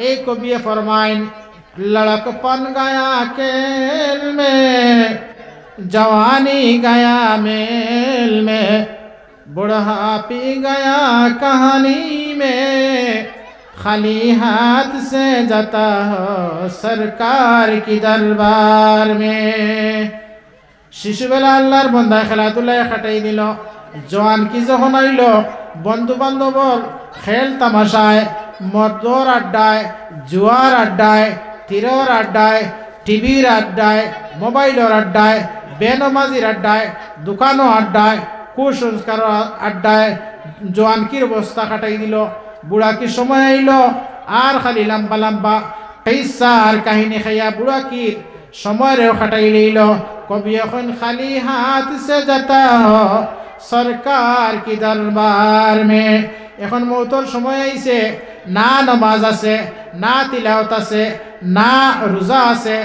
एक कवि फरमाइन लड़कपन गया खेल में, जवानी गया मेल में, बुढ़ापी गया कहानी में, खाली हाथ से जाता हो सरकार की दरबार में। शिशुबेला आल्लाहर बंदा खेलाधुलाয় কাটাই দিল, জওয়ান কি যখন আইল বন্ধু বান্ধবর খেল তামাশায়, মদর আড্ডায়, জুয়ার আড্ডায়, তীরের আড্ডায়, টিভির আড্ডায়, মোবাইলের আড্ডায়, বেনমাজির আড্ডায়, দোকানো আড্ডায়, কুসংস্কার আড্ডায় জওয়ান কির অবস্থা কাটাই দিল। বুড়া কি সময় আইল আর খালি লম্বা লম্বা কিসা আর কাহিনী খাইয়া বুড়া কি সময়ের কাটাই লইল। কবি এখন খালি হাত সে যাতা হো সরকার কি দরবার মে। এখন মৌতর সময় আইছে, না নামাজ আছে, না তিলাওয়াত আছে, না রোজা আছে,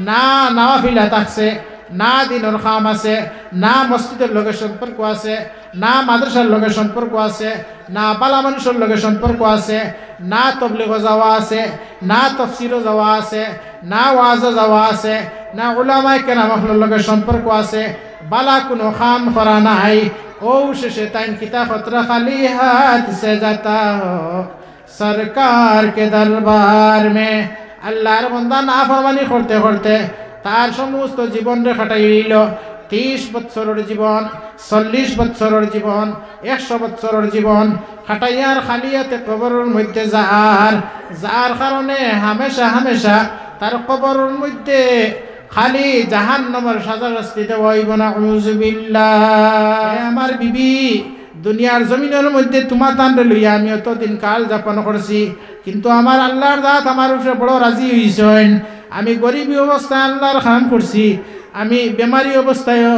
না নওয়াফিলাত আছে, না দিনের কাম আছে, না মসজিদের লগে সম্পর্ক আছে, না মাদ্রাসার লগে সম্পর্ক আছে, না বালা মানুষের লগে সম্পর্ক আছে, না তবলিগ যাওয়া আছে, না তফসিরও যাওয়া আছে, না ওয়াজও যাওয়া আছে, না উলামায়ে কেরামের লগে সম্পর্ক আছে, বালা কোনো কাম করা নাই। ও শেষে তাইন কিতাব পত্র খালি হাত সে যাতা হো সরকার কে দরবার মে। আল্লাহর বান্দা নাফরমানি করতে করতে তার সমস্ত জীবন রে কাটাই দিল। 30 বছরের জীবন, 40 বছরের জীবন, 100 বছরের জীবন কাটাইয়ার খালিয়াতে কবরের মধ্যে যার কারণে হামেশা হামেশা তার কবরের মধ্যে খালি জাহান্নামের সাজা শাস্তি দেওয়া হইব না। আউযুবিল্লাহ। আমার বিবি, দুনিয়ার জমিনের মধ্যে তোমার তান্ডে লইয়া আমি অতদিন কাল যাপন করছি, কিন্তু আমার আল্লাহর দাঁত আমার উপরে বড় রাজি হইছেন। আমি গরিবী অবস্থায় আল্লাহর কাম করছি, আমি বেমারি অবস্থায়ও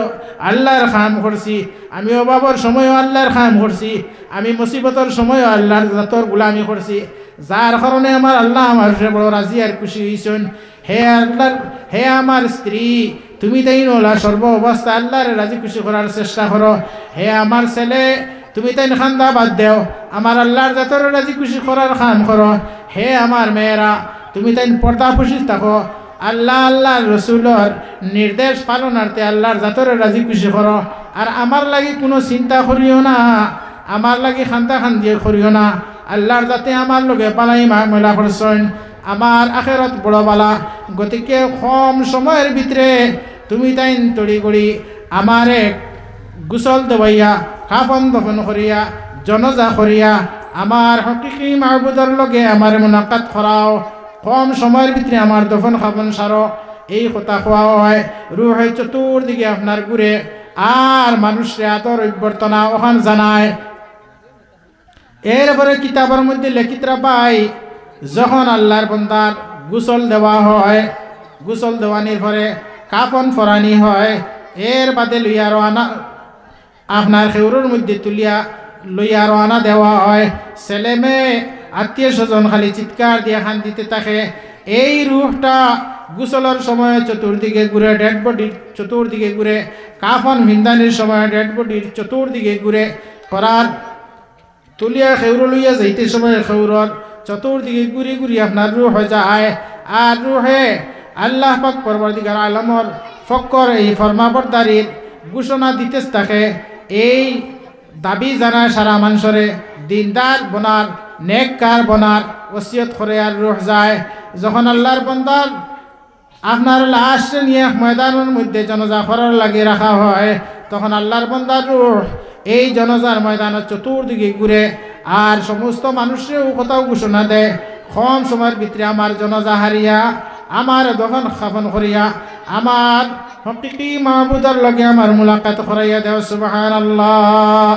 আল্লাহর কাম করছি, আমি অভাবের সময়ও আল্লাহর কাম করছি, আমি মুসিবতের সময়ও আল্লাহর জাতর গোলামি করছি, যার কারণে আমার আল্লাহ আমার উপরে বড় রাজি আর খুশি হইছেন। হে আল্লাহ, হে আমার স্ত্রী, তুমি তাই নোলা সর্ব অবস্থা আল্লাহর রাজি খুশি করার চেষ্টা করো। হে আমার ছেলে, তুমি তাই খান্দা বাদ দেও, আমার আল্লাহর জাতর রাজি খুশি করার কাম করো। হে আমার মেয়েরা, তুমি তাই পর্দা খুশি থাকো, আল্লাহ আল্লাহ রসুলর নির্দেশ পালনার্থে আল্লাহর জাতর রাজি খুশি করো। আর আমার লাগি কোনো চিন্তা করিও না, আমার লাগি খান্দা খান্দিয়ে করিও না। আল্লাহর যাতে আমার লগে পালাই মামলা করছেন, আমার আখেরত বড় বালা। গতিকে কম সময়ের ভিতরে তুমি তাই তড়ি করি আমারে গোসল দেওয়াইয়া, কাফন দফন করিয়া, জনজা করিয়া আমার হকিকি মাহবুদর লগে আমার মুনাকাত করাও। কম সময়ের ভিতরে আমার দফন খাফন সারো। এই কথা খোয়া হয়, রুহে চতুর্দিকে আপনার ঘুরে আর মানুষরে আদর অভ্যর্থনা ওখান জানায়। এরপরে কিতাবের মধ্যে লেখিতরা পাই, যখন আল্লাহর বান্দার গোসল দেওয়া হয়, গোসল দেওয়ানির পরে কাফন ফরানি হয়, এর বাদে লইয়া রওনা আপনার খেউরের মধ্যে তুলিয়া লইয়া রওনা দেওয়া হয়। ছেলে মেয়ে আত্মীয় স্বজন খালি চিৎকার দিয়ে খান দিতে থাকে। এই রুহটা গোসলের সময় চতুর্দিকে ঘুরে, ডেড বডির চতুর্দিকে ঘুরে, কাফন ভিন্দানির সময় ডেড বডির চতুর্দিকে ঘুরে করার তুলিয়া খেউর লইয়া যাইতে সময় খেউরর চতুর্দিকে ঘুরি ঘুরি আপনার রুহ হয়ে যায়। আর রুহে আল্লাহ পাক পরবর্তীকার আলমর ফক্কর এই ফরমাবরদারির ঘোষণা দিতে থাকে। এই দাবি জানায় সারা মানুষরে দিনদার বনার, নেককার বনার ওসিয়ত করে আর রুহ যায়। যখন আল্লাহর বান্দার আপনার লাশ নিয়ে ময়দানের মধ্যে জনজা করার লাগে রাখা হয়, তখন আল্লাহর বান্দার রুহ এই জনজার ময়দানের চতুর্দিকে ঘুরে আর সমস্ত মানুষেও কোথাও ঘোষণা দেয়, কম সময়ের ভিতরে আমার জনজা হারিয়া, আমার দফন খাফন করিয়া, আমার হকিকি মাহবুদার লগে আমার মুলাকাত করাইয়া দেও। সুবহানাল্লাহ।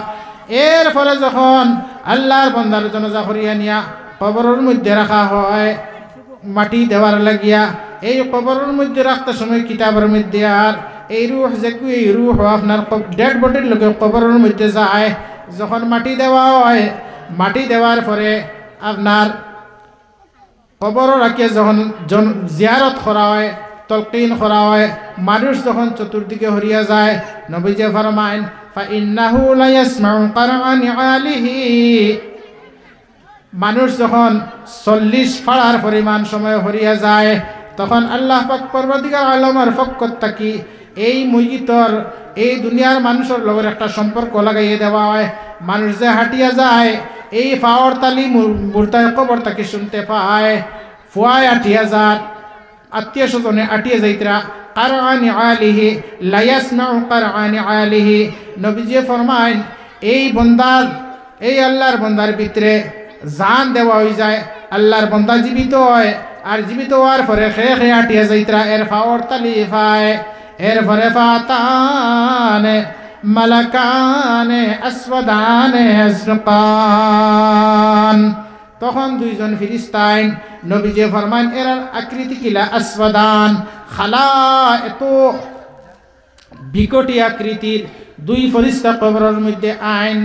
এরপরে যখন আল্লাহর বান্দার জনজা করিয়া নিয়া কবরের মধ্যে রাখা হয় মাটি দেওয়ার লাগিয়া, এই কবরের মধ্যে রাখতে সময় কিতাবের মধ্যে আর এই রুহ যে এই রুহ আপনার ডেড বডির লগে কবরের মধ্যে যায়। যখন মাটি দেওয়া হয়, মাটি দেওয়ার পরে আপনার কবর রাখিয়ে যখন জিয়ারত করা হয়, তলকিন করা হয়, মানুষ যখন চতুর্দিকে হরিয়া যায়, নবীজি ফরমায়েন ফাইন্নাহু লা ইয়াসমাউ কারআ নিআলিহি, মানুষ যখন 40 ফাড়ার পরিমাণ সময় হরিয়া যায় তখন আল্লাহ পাক পরবর্তীকার আলমের পক্ষ থাকি এই মইয়িতর এই দুনিয়ার মানুষের লগের একটা সম্পর্ক লাগাইয়ে দেওয়া হয়। মানুষ যে হাঁটিয়া যায় এই ফাওয়ার তালি মূর্তায় কবর তাকে শুনতে পায়। ফুয়ায় 80,000 আত্মীয় স্বজনে আটিয়ে যাইতরা কারআনি আলিহি লা ইয়াসমাউ কারআনি আলিহি। নবীজি ফরমায় এই বন্দার এই আল্লাহর বন্দার ভিতরে জান দেওয়া হয়ে যায়, আল্লাহর বন্দা জীবিত হয় আর জীবিত হওয়ার পরে খে খে আটিয়ে যাইতরা এর ফাওয়ার তালি ফায় এর পরে ফাতানে মালাকানে আসওয়াদানে আজরকান। তখন দুইজন ফিরিস্তাইন নবীজি ফরমান এর আকৃতি কিলা আসওয়াদান খালা এত বিকটি আকৃতির দুই ফরিস্তা কবরের মধ্যে আইন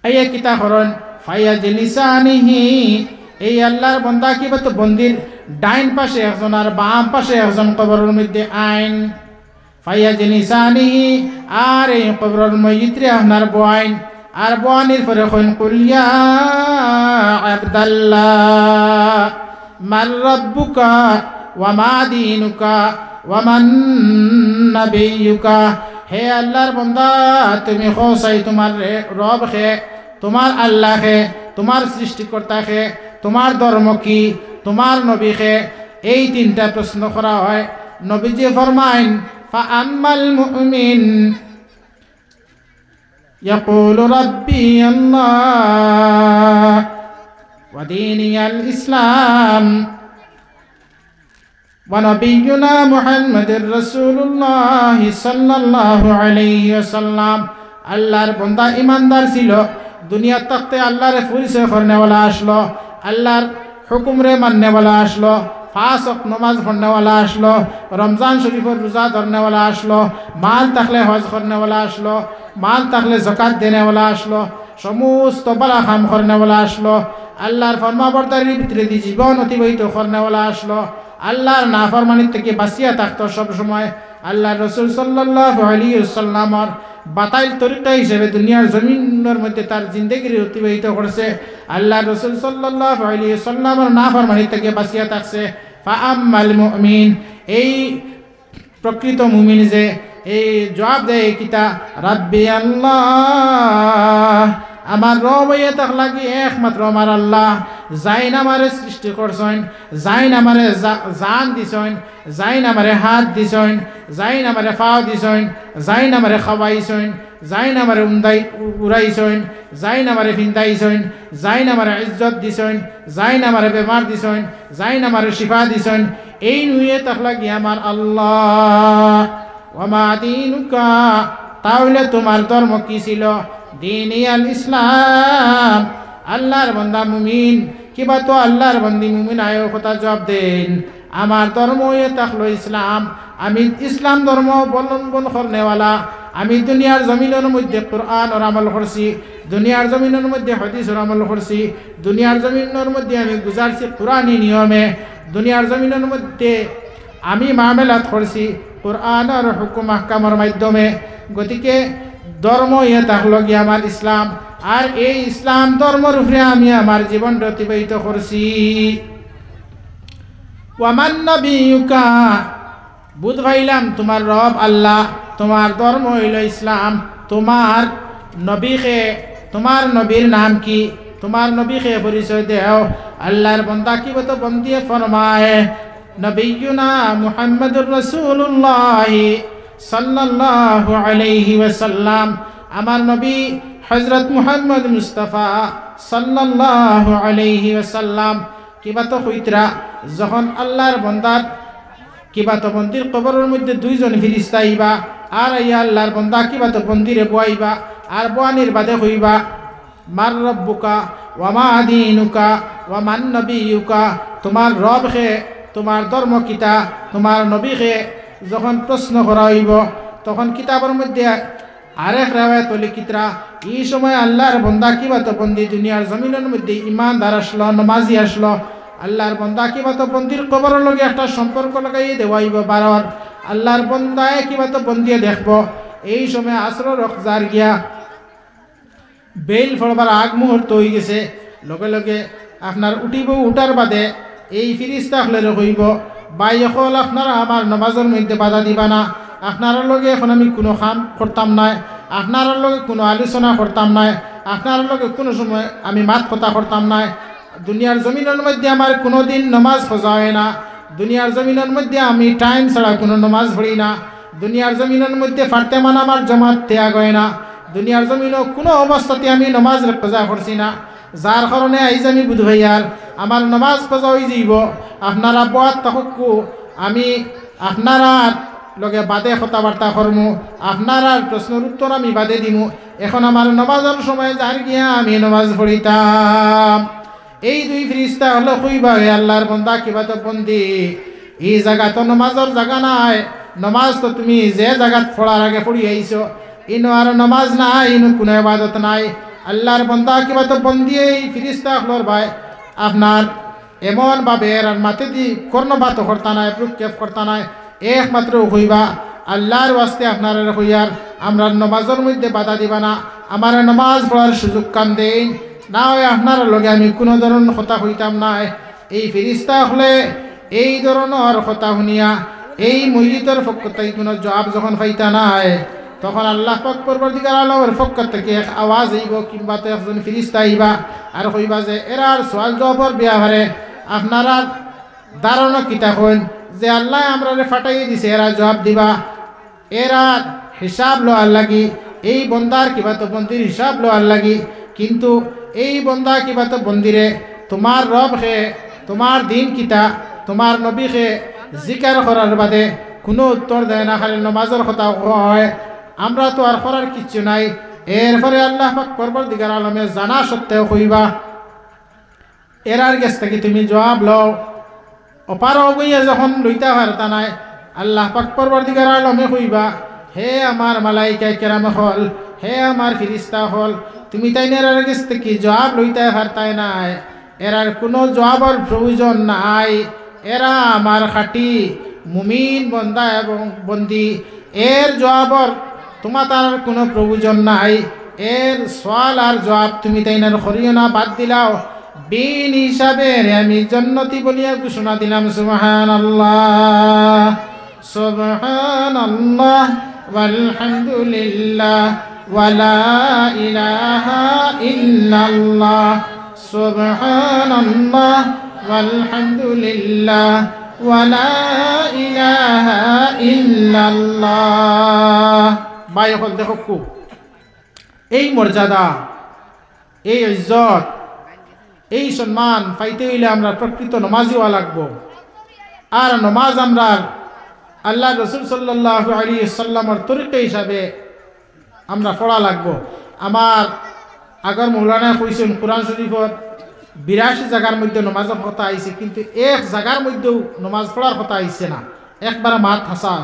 আইয়া কিতা হরন ফায়াজলিসানিহি। এই আল্লাহর বান্দা কি বত বন্দির ডাইন পাশে একজন আর বাম পাশে একজন কবরের মধ্যে আইন ফায়াজলিসানিহি। আর এই কবরের মইয়িত্রে আপনার বয়ান আর বয়ানির পরে কইন কুলিয়া আবদাল্লাহ মার রাব্বুকা ওয়া মা দীনুকা ওয়া মান নাবিয়ুকা। হে আল্লাহর বান্দা তুমি খোসাই তোমার রব হে, তোমার আল্লাহ হে, তোমার সৃষ্টিকর্তা হে, তোমার ধর্ম কি, তোমার নবী হে। এই তিনটা প্রশ্ন করা হয়। নবীজি ফরমাইন ফাআম্মাল মুমিন ইয়াকুলু রাব্বি আল্লাহ ওয়া দীনিয়াল ইসলাম ونبينا محمد رسول الله صلى الله عليه وسلم। আল্লাহর বান্দা ইমানদার ছিল, দুনিয়া তখতে আল্লাহর পরিচয় করনেওয়ালা আসলো, আল্লাহর হুকুমরে মাননেওয়ালা আসলো, 5 ওয়াক্ত নামাজ পড়নেওয়ালা আসলো, রমজান শরীফের রোজা ধরনেওয়ালা আসলো, মাল থাকলে হজ করনেওয়ালা আসলো, মাল থাকলে যাকাত দেনেওয়ালা আসলো, সমস্ত বালা কাম করনেওয়ালা আসলো, আল্লাহর ফরমাবরদারির ভিতরে জীবন অতিবাহিত করনেওয়ালা আসলো, আল্লাহর নাফরমানির থেকে বাঁচিয়া থাকতো সব সময়। আল্লাহ রসুল সাল্লাল্লাহু আলাইহি ওয়াসাল্লামর বাতাইল তরিকা হিসেবে দুনিয়ার জমিনের মধ্যে তার জিন্দেগি অতিবাহিত করছে। আল্লাহ রসুল সাল্লাল্লাহু আলাইহি ওয়াসাল্লামর নাফরমানির থেকে বাঁচিয়া থাকছে। ফাআম্মাল মুমিন, এই প্রকৃত মুমিন যে এই জবাব দেয় কিতা রাব্বি আল্লাহ, আমার রব হইয়া থাক লাগি একমাত্র আমার আল্লাহ, যাইন আমারে সৃষ্টি করছেন, যাইন আমারে জান দিছেন, যাইন আমারে হাত দিছেন, যাইন আমারে পাও দিছেন, যাইন আমারে খাওয়াইছেন, যাইন আমারে উড়াইছেন, যাইন আমারে ফিন্দাইছেন, যাইন আমারে ইজ্জত দিছেন, যাইন আমারে বেমার দিছেন, যাইন আমারে শিফা দিছেন। এই নুয়ে থাক লাগি আমার আল্লাহ। ওয়া মা দীনুকা, তাহলে তোমার ধর্ম কি ছিল? দীনিয়াল ইসলাম। আল্লাহর বান্দা মুমিন কিবা তো আল্লাহর বান্দি মুমিন আয়ো কথা জবাব দেন আমার ধর্ম এ থাকলো ইসলাম, আমি ইসলাম ধর্ম অবলম্বন করনেওয়ালা। আমি দুনিয়ার জমিনের মধ্যে কোরআন ওর আমল করছি, দুনিয়ার জমিনের মধ্যে হাদিস ওর আমল করছি, দুনিয়ার জমিনের মধ্যে আমি গুজারছি কোরআনী নিয়মে, দুনিয়ার জমিনের মধ্যে আমি মামলাত করছি কোরআন আর হুকুম আহকামের মাধ্যমে। গতিকে ধর্ম ইয়ে থাকলো কি আমার ইসলাম, আর এই ইসলাম ধর্মের উপরে আমি আমার জীবনটা অতিবাহিত করছি। ওয়ামান নবিয়ুকা, বুধ ভাইলাম তোমার রব আল্লাহ, তোমার ধর্ম হইল ইসলাম, তোমার নবীকে, তোমার নবীর নাম কি, তোমার নবীকে পরিচয় দেও। আল্লাহর বান্দা কি বতো বন্দিয়ে ফরমায় নবিয়ুনা মুহাম্মদুর রাসূলুল্লাহ সাল্লাল্লাহু আলাইহি ওয়াসাল্লাম, আমার নবী হযরত মুহাম্মদ মুস্তাফা সাল্লাল্লাহু আলাইহি ওয়াসাল্লাম কিবা তো হইতরা যখন আল্লাহর বান্দার কিবা তো বন্দির কবরের মধ্যে দুইজন ফেরেশতা আইবা, আর ইয়া আল্লাহর বান্দা কিবা তো বন্দিরে বয়াইবা, আর বয়ানির বাদে হইবা মার রব্বুকা ওয়া মা দীনুকা ওয়া মান নবিয়ুকা, তোমার রব হে, তোমার ধর্ম কিতা, তোমার নবী হে। যখন প্রশ্ন করা হইব তখন কিতাবের মধ্যে আরেক রাওয়ায়াত লিখিতরা এই সময় আল্লাহর বান্দা কিবা তো বন্দি দুনিয়ার জমিনের মধ্যে ইমানদার আসলো, নামাজি আসলো, আল্লাহর বান্দা কিবা তো বন্দির কবরের লগে একটা সম্পর্ক লাগাই দেওয়াইব বারবার। আল্লাহর বান্দায় কিবা তো বন্দিয়ে দেখব এই সময় আসর রক যার গিয়া বেল ফলবার আগ মুহূর্ত হয়ে গেছে, লগে লগে আপনার উঠিব, উঠার বাদে এই ফিরিস্তা হলে কইব বাই হল আপনারা আমার নমাজের মধ্যে বাধা দিবা না, আপনার লগে এখন আমি কোনো কাম করতাম নাই, আপনার লগে কোনো আলোচনা করতাম নাই, আপনার লগে কোনো সময় আমি মাত কথা করতাম নাই। দুনিয়ার জমিনের মধ্যে আমার কোনো দিন নমাজ খোঁজা হয় না, দুনিয়ার জমিনের মধ্যে আমি টাইম ছাড়া কোনো নমাজ পড়ি না, দুনিয়ার জমিনের মধ্যে ফারতে মান আমার জমাত ত্যাগ হয় না, দুনিয়ার জমিনও কোনো অবস্থাতে আমি নমাজ খোঁজা করছি না। যার কারণে আইজ আমি বুধ ভাইয়ার আমার নমাজ খোঁজা হয়ে যাইব, আপনারা বয়াত তকু আমি আপনারা লগে বাদে কথাবার্তা করমু, আপনার প্রশ্নের উত্তর আমি বাদে দিমু। এখন আমার নমাজের সময় যার গিয়া আমি নমাজ পড়িতাম। এই দুই ফিরিস্তা হলো কইবা হে আল্লাহর বন্দা কিবা তো বন্দি, এই জায়গা তো নমাজের জায়গা নাই, নমাজ তো তুমি যে জায়গাত পড়ার আগে পড়ি আইছো, ইনো আর নমাজ নাই, ইনো কোনো ইবাদত নাই। আল্লাহর বন্দা কিবা তো বন্দি এই ফিরিস্তা হলোর ভাই আপনার এমনভাবে এর মাতে দি কর্ণপাত করতা নাই, প্রক্ষেপ করতা নাই, একমাত্র হইবা আল্লাহর ওয়াস্তে আপনারা হইয়ার আমরা নমাজের মধ্যে বাধা দিবা না, আমার নমাজ পড়ার সুযোগ কান দেন না হয় আপনার লগে আমি কোনো ধরনের কথা হইতাম নাই। এই ফিরিস্তা হলে এই ধরনের কথা শুনিয়া এই মসজিদের পক্ষ থেকে কোনো জবাব যখন পাইতা নাই, তখন আল্লাহ পাক পরবর্তীকার আলমের পক্ষ থেকে এক আওয়াজ আইব, কিংবা তো একজন ফিরিস্তা আইবা আর কইবা যে এরার সোয়াল জবাবর বিয়াহারে আপনারা ধারণা কিতা হন যে আল্লাহ আমরা ফাটাই দিছে, এরা জবাব দিবা, এরা হিসাব লোয়ার লাগি, এই বন্দার কিবা তো বন্দির হিসাব লোয়ার লাগি। কিন্তু এই বন্দা কিবা তো বন্দিরে তোমার রব খে, তোমার দিন কিতা, তোমার নবী খে জিকার করার বাদে কোনো উত্তর দেয় না, খালি নমাজের কথা হয়, আমরা তো আর করার কিচ্ছু নাই। এরপরে আল্লাহ পাক পরবর্তীকার আলমে জানা সত্ত্বেও কইবা এরার কাছ থেকে তুমি জবাব লও। অপার অবইয়া যখন লইতে পারতা নাই, আল্লাহ পাক পরবর্তীকার আলমে কইবা হে আমার মালাইকা কেরাম হল, হে আমার ফিরিস্তা হল, তুমি তাই এরার কাছ থেকে জবাব লইতে পারতাই নাই, এরার কোনো জবাবের প্রয়োজন নাই, এরা আমার খাঁটি মুমিন বন্দা এবং বন্দি, এর জবাবর তোমার তার কোনো প্রয়োজন নাই, এর সওয়াল আর জবাব তুমি তাই না করিও না, বাদ দিলাও, বিন হিসাবে আমি জান্নাতি বলিয়া ঘোষণা দিলাম। সুবহানাল্লাহ সুবহানাল্লাহ ওয়ালহামদুলিল্লাহ ওয়ালা ইলাহা ইল্লাল্লাহ, সুবহানাল্লাহ ওয়ালহামদুলিল্লাহ ওয়ালা ইলাহা ইল্লাল্লাহ। ভাই হল দেখো খুব এই মর্যাদা, এই ইজ্জত, এই সম্মান পাইতে হইলে আমরা প্রকৃত নমাজি হওয়া লাগবো। আর নমাজ আমরা আল্লাহ রসুল সাল্লাল্লাহু আলাইহি সাল্লামের তরিকা হিসাবে আমরা পড়া লাগবো। আমার আগর মৌলানা কইছেন কোরআন শরীফত 82 জায়গার মধ্যে নমাজের কথা আইছে, কিন্তু এক জায়গার মধ্যেও নমাজ পড়ার কথা আইছে না, একবার মাত হাসা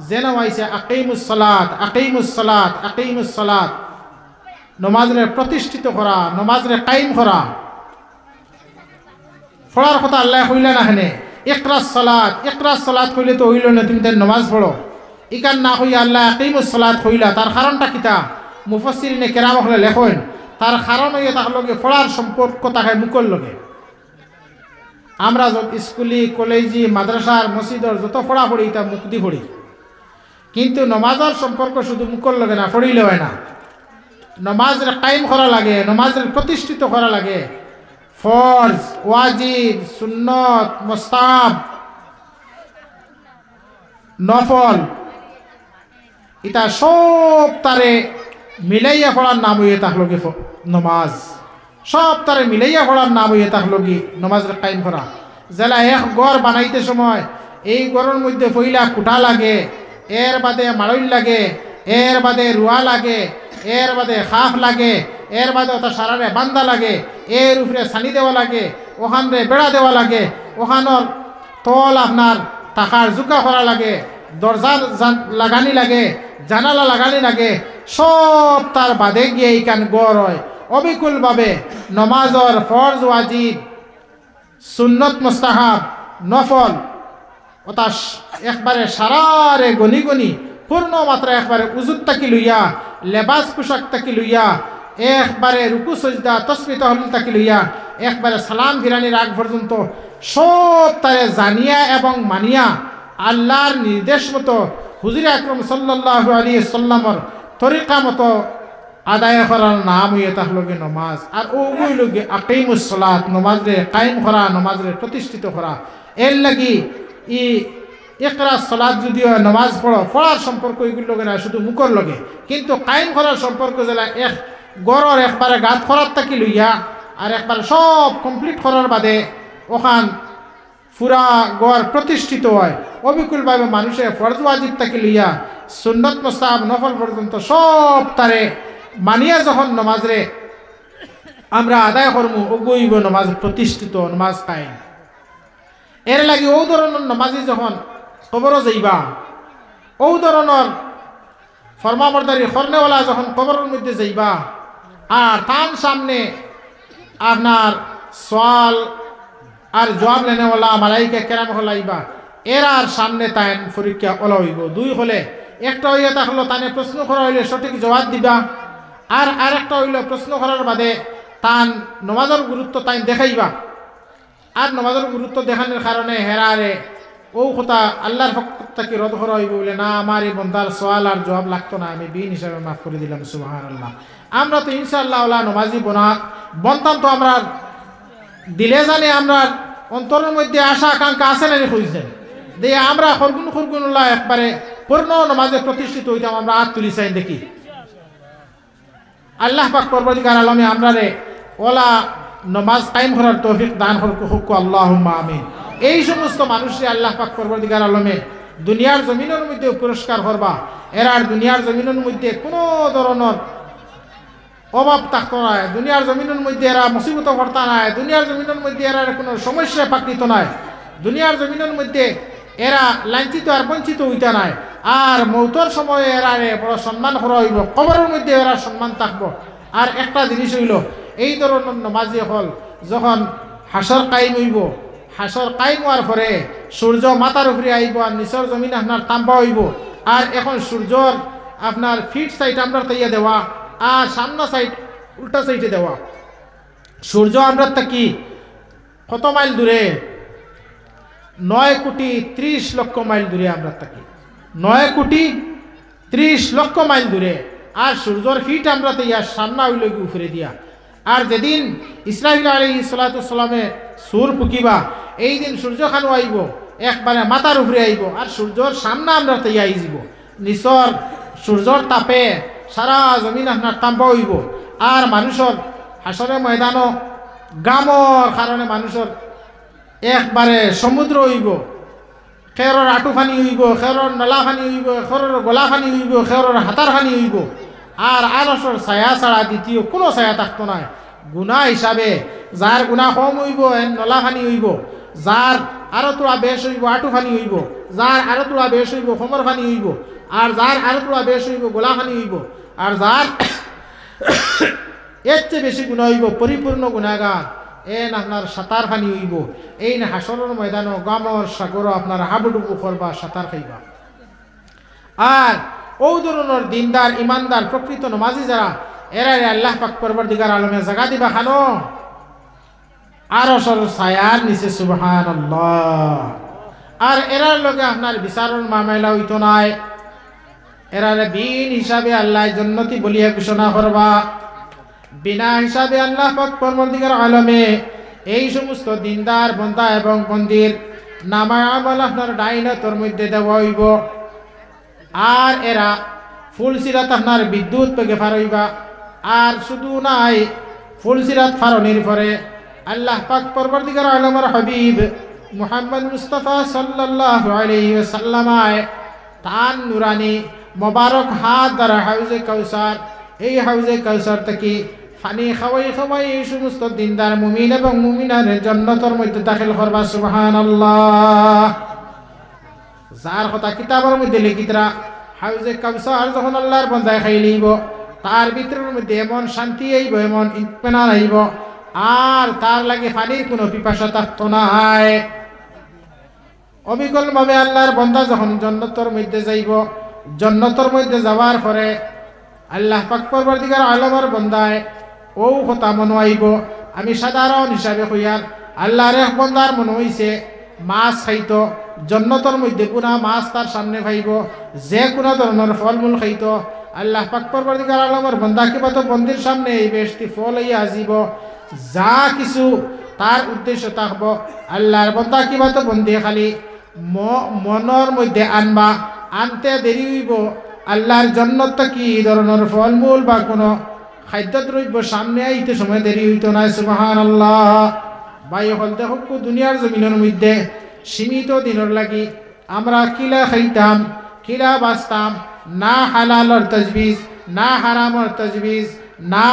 যেন আইছে আকিমুস সালাত আকিমুস সালাত আকিমুস সালাত, নমাজরে প্রতিষ্ঠিত করা, নমাজরে কায়েম করা, পড়ার কথা আল্লাহ কইলা না। হেনে ইকরাস সালাত কইলে তো হইল না, তুমি তার নমাজ পড়ো, ইকান না কইয়া আল্লাহ আকিমুস সালাত কইলা। তার কারণটা কিতা মুফাসসিরিনে কেরাম হলে লেখেন, তার কারণ হইয়া তার লগে পড়ার সম্পর্ক তাকে মুকর লগে। আমরা যত স্কুলি কলেজি মাদ্রাসার মসজিদর যত পড়া পড়ি তা মুখ দি পড়ি, কিন্তু নমাজের সম্পর্ক শুধু মুকর লগে না, পড়িলে হয় না। নমাজের কায়েম করা লাগে, নমাজের প্রতিষ্ঠিত করা লাগে, ফরজ ওয়াজিব সুন্নত মুস্তাহাব নফল এটা সব তারে মিলাইয়া পড়ার নাম হইয়ে থাকলগে নমাজ, সব তারে মিলাইয়া পড়ার নাম হইয়ে থাকলগে নমাজের কায়েম করা। জেলা এক গড় বানাইতে সময় এই গড়ের মধ্যে পইলা কুটা লাগে, এর বাদে মাড়ইল লাগে, এর বাদে রুয়া লাগে, এর বাদে খাফ লাগে, এর বাদে ওটা সারারে বান্দা লাগে, এর উপরে ছানি দেওয়া লাগে, ওখানে বেড়া দেওয়া লাগে, ওখানোর তল আপনার টাকার জুকা করা লাগে, দরজা লাগানি লাগে, জানালা লাগানি লাগে, সব তার বাদে গিয়ে এইখান গড় হয়। অবিকুলভাবে নমাজর ফরজ ওয়াজিব সুন্নত মুস্তাহাব নফল ওটা একবারে সারারে গনি গনি পূর্ণ মাত্রা একবারে উজুত তাকি লইয়া, লেবাস পোশাক তাকি লইয়া, একবারে রুকু সজদা তসবিহ তাহলিল তাকি লইয়া একবারে সালাম ফিরানির আগ পর্যন্ত সব তারে জানিয়া এবং মানিয়া আল্লাহর নির্দেশ মতো হুজুর আকরাম সাল্লাল্লাহু আলাইহি সাল্লামর তরিকা মতো আদায় করার নাম হইয়া থাকলগে নমাজ। আর ওগুই লগে আকিমুস সালাত, নমাজরে কায়েম করা, নমাজরে প্রতিষ্ঠিত করা। এর লাগি ইকরা সালাত যদিও নমাজ পড়ার সম্পর্ক এগুলো লগে না, শুধু মুখর লগে, কিন্তু কায়েম করার সম্পর্ক যেটা এক গড়র একবারে গাত করার থাকি লইয়া আর একবার সব কমপ্লিট করার বাদে ওখান পুরা গড় প্রতিষ্ঠিত হয়। অবিকুলভাবে মানুষের ফরজ ওয়াজিব থাকি লইয়া সুন্নত মুস্তাহাব নফল পর্যন্ত সব তারে মানিয়া যখন নমাজরে আমরা আদায় করবো, ওগইব নমাজ প্রতিষ্ঠিত, নমাজ কায়েম। এর লাগি ও ধরনের নমাজি যখন কবরও যাইবা, ও ধরনের ফরমাবরদারি খরনেওয়ালা যখন কবরের মধ্যে যাইবা, আর তার সামনে আপনার সওয়াল আর জবাব নেনেওয়ালা মালাইকা কেরাম হলাইবা, এরার সামনে তাই পরীক্ষা ওলা হইব। দুই হলে একটা হইয়া থাকলো তানে প্রশ্ন করা হইলে সঠিক জবাব দিবা, আর আরেকটা হইল প্রশ্ন করার বাদে তান নমাজের গুরুত্ব তাই দেখাইবা। আর নমাজের গুরুত্ব দেখানোর কারণে হেরারে ও কথা আল্লাহর পক্ষ থেকে রদ করা হইব বলে, না আমার এই বন্দার সওয়াল আর জবাব লাগতো না, আমি বিন হিসাবে মাফ করে দিলাম। সুবহানাল্লাহ। আমরা তো ইনশাআল্লাহ নমাজি বনতাম তো আমরা দিলে জানে আমরা অন্তরের মধ্যে আশা আকাঙ্ক্ষা আছে না খুঁজছেন দিয়ে আমরা খরগুন একবারে পূর্ণ নমাজে প্রতিষ্ঠিত হইতাম। আমরা হাত তুলি চাই দেখি আল্লাহ পাক পরবর্তীকার আলমে আমরা রে ওলা নমাজ কায়েম করার তৌফিক দান করুক, আল্লাহুম্মা আমিন। এই সমস্ত মানুষরে আল্লাহ পাক পরবর্তীকার আলমে দুনিয়ার জমিনের মধ্যে পুরস্কার করবা। এরার দুনিয়ার জমিনের মধ্যে কোনো ধরনের অভাব থাকতো নাই, দুনিয়ার জমিনের মধ্যে এরা মুসিবত করতা নাই, দুনিয়ার জমিনের মধ্যে এরার কোনো সমস্যা পাকৃত নাই, দুনিয়ার জমিনের মধ্যে এরা লাঞ্ছিত আর বঞ্চিত হইতা নাই। আর মৌতর সময়ে এরারে বড় সম্মান করা হইব, কবরের মধ্যে এরা সম্মান থাকবো। আর একটা জিনিস হইল, এই ধরনের নমাজি হল যখন হাসর কায়েম হইব, হাসর কায়েম হওয়ার পরে সূর্য মাথার উপরে আইব আর নিচর জমিন আপনার তাম্বা হইব। আর এখন সূর্যর আপনার ফিট সাইড আমরা তৈয়া দেওয়া আর সামনা সাইড উল্টা সাইডে দেওয়া। সূর্য আমরা থাকি কত মাইল দূরে? 9,30,00,000 মাইল দূরে আমরা থাকি, 9,30,00,000 মাইল দূরে। আর সূর্যর ফিট আমরা তৈয়া সামনা হইল উপরে দিয়া। আর যেদিন ইসরাঈল আলাইহিস সালাতু সালামে সুর ফুকিবা, এই দিন সূর্য খানো আইব একবারে মাথার উপরে আইব আর সূর্যর সামনে আমরা তৈয়া আইব। নিচর সূর্যর তাপে সারা জমিন আপনার তাম্বা হইব। আর মানুষের হাসরের ময়দানও গামর কারণে মানুষের একবারে সমুদ্র হইব, খেরর আঁটু ফানি হইব, খেরর নলা ফানি হইব, খেরর গলা ফানি হইব, খেরর হাতার ফানি হইব। আর আরসর ছায়া ছাড়া দ্বিতীয় কোনো ছায়া থাকতো না। গুণা হিসাবে যার গুণা কম হইব নলা ফানি হইব, যার আরো তোলা বেশ হইব আঁটু ফানি হইব, যার আরো তোলা বেশ হইব কোমর ফানি হইব, আর যার আরো তোলা বেশ হইব গোলা ফানি হইব, আর যার এর চেয়ে বেশি গুণা হইব পরিপূর্ণ গুণাগার আপনার সাঁতার ফানি হইব। এই না হাসরের ময়দানও গামর সাগরও আপনার হাবুডুবু করবা, সাঁতার খাইবা। আর ও ধরনের দিনদার ইমানদার প্রকৃত নমাজি যারা এরারে আল্লাহ পাক পরবর্তীকার আলমে জাগা দিবা খানো আরশের ছায়ার নিচে। সুবহানাল্লাহ। আর এরার লগে আপনার বিচারের মামলা হইতো নাই, এরারে বিন হিসাবে আল্লাহ জান্নাতি বলিয়া ঘোষণা করবা। বিনা হিসাবে আল্লাহ পাক পরবর্তীকার আলমে এই সমস্ত দিনদার বন্দা এবং বন্দির নামা আমল আপনার ডাইনতর মধ্যে দেওয়া হইব। আর এরা ফুলসিরাত আপনার বিদ্যুৎ পেগে ফারইবা। আর শুধু নাই, ফুলসিরাত ফারনির পরে আল্লাহ পাক পরবর্তীকার আলমের হাবিব মুহাম্মদ মুস্তাফা সাল্লাল্লাহু আলাইহি ওয়াসাল্লাম তান নুরানি মোবারক হাত দ্বারা হাউজে কাউসার, এই হাউজে কাউসার থেকে পানি খাওয়াই খাওয়াই এই সমস্ত দিনদার মুমিন এবং মুমিনার জান্নাতের মধ্যে দাখিল করবা। সুবহানাল্লাহ। যার কথা কিতাবের মধ্যে লিখিতরা হাউজে কাউসার যখন আল্লাহর বান্দায় খাই লইব, তার ভিতরের মধ্যে এমন শান্তি আইব, এমন ইতমিনান আইব, আর তার লাগে পানির কোনো পিপাসা থাকতো না। অবিকলভাবে আল্লাহর বান্দা যখন জান্নাতের মধ্যে যাইব, জান্নাতের মধ্যে যাওয়ার পরে আল্লাহ পাক পরবর্তীকার আলমের বান্দায় ও কথা মনে আইব আমি সাধারণ হিসাবে কইয়ার আল্লাহর এক বন্দার মনে হইছে মাছ খাইতো জন্নতর মধ্যে পুরা মাছ তার সামনে পাইব যে কোনো ধরনের ফলমূল খাইতো আল্লাহ পাক পরবর্তীকার আলমের বন্দা কিবা তো বন্দির সামনে এই বেশটি ফল হইয়া আসিব যা কিছু তার উদ্দেশ্য থাকব আল্লাহর বন্দা কিবা তো বন্দি খালি মনের মধ্যে আনবা আনতে দেরি হইব আল্লাহর জন্নত কি ধরনের ফলমূল বা কোনো খাদ্যদ্রব্য সামনে আইতে সময় দেরি হইতো না সুবহানাল্লাহ বাই হল দেখো দুনিয়ার জমিনের মধ্যে সীমিত দিনের লাগি আমরা কিলা খাইতাম কিলা বাঁচতাম না হালালর তজবিজ না হারামর তজবিজ না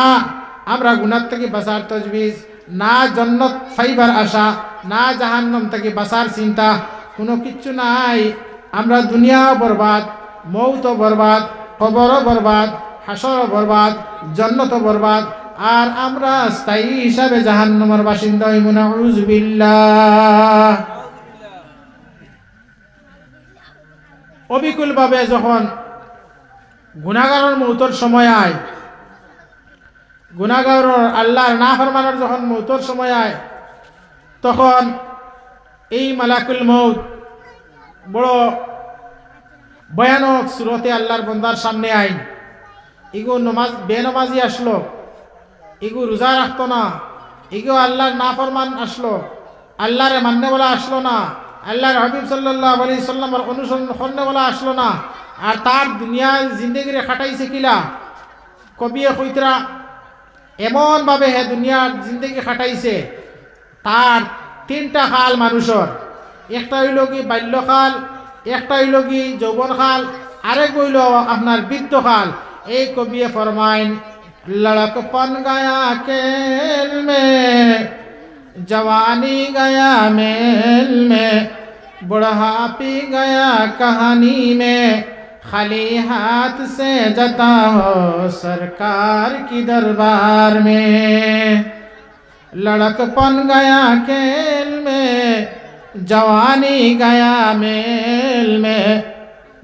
আমরা গুনাহ থেকে বাঁচার তজবিজ না জন্নত ফাইবার আশা না জাহান্নাম থেকে বাঁচার চিন্তা কোনো কিচ্ছু নাই আমরা দুনিয়াও বরবাদ মৌত বরবাদ কবরও বরবাদ হাসরও বরবাদ জন্নতও বরবাদ আর আমরা স্থায়ী হিসাবে জাহান্নামের বাসিন্দা হইব নাউযু বিল্লাহ অবিকলভাবে যখন গুনাহগারের মৌতর সময় আয় গুনাহগারের আল্লাহর নাফরমানের যখন মৌতর সময় আয় তখন এই মালাকুল মৌত বড় ভয়ানক সুরতে আল্লাহর বন্দার সামনে আইন ইগো নমাজ বেনমাজি আসলো ইগো রোজা রাখতো না ইগো আল্লাহর নাফরমান আসলো আল্লাহরে মাননে বলা আসলো না আল্লাহর হাবিব সাল্লাল্লাহু আলাইহি সাল্লামের অনুসরণ করনে বলা আসলো না আর তার দুনিয়ার জিন্দেগিরে খাটাইছে কিলা কবিয়ে কইতরা এমনভাবে হে দুনিয়ার জিন্দেগি খাটাইছে তার তিনটা কাল মানুষের একটা হইল কি বাল্যকাল একটা হইল কি যৌবনকাল আরেক হইল আপনার বৃদ্ধকাল এই কবিয়ে ফরমাইন লড়কপন গয়া খেল মে जवानी गया मेल में बुढ़ापी गया कहानी में खाली हाथ से जता हो सरकार की दरबार में लड़कपन गया खेल में जवानी गया मेल में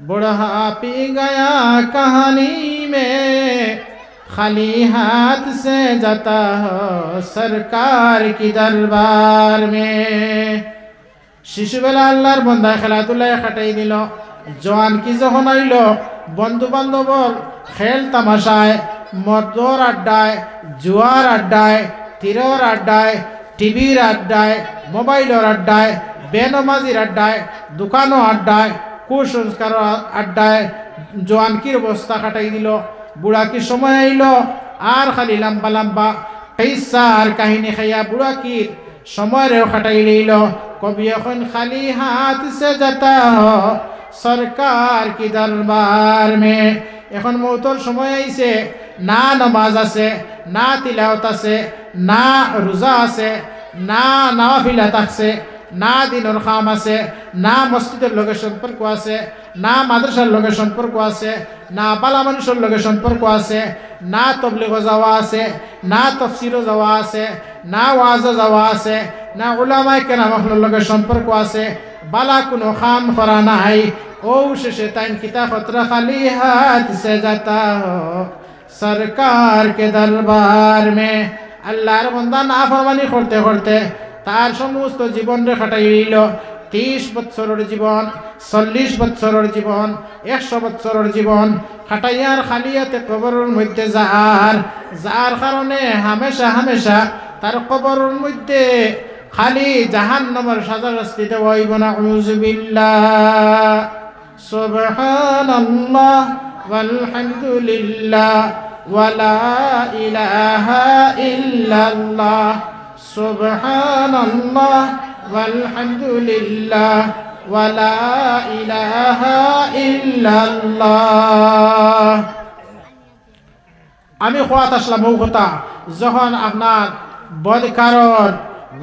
बुढ़ापी गया कहानी में खाली हाथ से जाता हो सरकार की दरबार में শিশুবেলা আল্লাহর বন্দা খেলাধুলায় কাটাই দিল জওয়ান কি যখন আইল বন্ধু বান্ধবর খেল তামাশায় মর্দর আড্ডায় জুয়ার আড্ডায় তীরের আড্ডায় টিভির আড্ডায় মোবাইলের আড্ডায় বেনমাজির আড্ডায় দোকানো আড্ডায় কুসংস্কার আড্ডায় জওয়ানকির অবস্থা কাটাই দিল বুড়া কি সময় আইল আর খালি লম্বা লম্বা কিসা আর কাহিনী খাইয়া বুড়া কি সময়ের খাটাই লইল কবি এখন খালি হাত সে যাতা হো সরকার কি দরবার মে এখন মৌতর সময় আইছে না নামাজ আছে না তিলাওয়াত আছে না রোজা আছে না নাওয়াফিলাত আছে না দিনের কাম আছে না মসজিদের লগে সম্পর্ক আছে না মাদ্রাসার লগে সম্পর্ক আছে না বালা মানুষের লগে সম্পর্ক আছে না তবলিগ যাওয়া আছে না তাফসীরও যাওয়া আছে না ওয়াজও যাওয়া আছে না উলামায়ে কেরামের লগে সম্পর্ক আছে বালা কোনো কাম করা নাই ও শেষে তাইন কিতাবত খালি হাত সে যাতা হো সরকার কে দরবার মে আল্লাহর বান্দা নাফরমানি করতে করতে তার সমস্ত জীবন রে কাটাই হইল 30 বছরের জীবন 40 বছরের জীবন 100 বছরের জীবন খাটাইয়ার খালিয়াতে কবরের মধ্যে যার কারণে হামেশা হামেশা তার কবরের মধ্যে খালি জাহান্নামের সাজা শাস্তি দেওয়া হইব না আউযু বিল্লাহ সুবহানাল্লাহ ওয়ালহামদুলিল্লাহ ওয়ালা ইলাহা ইল্লাল্লাহ সুবহানাল্লাহ ওয়ালহামদুলিল্লাহ ওয়ালা ইলাহা ইল্লাল্লাহ আমি খোয়াত আসলাম ও কথা যখন আপনার বদকারর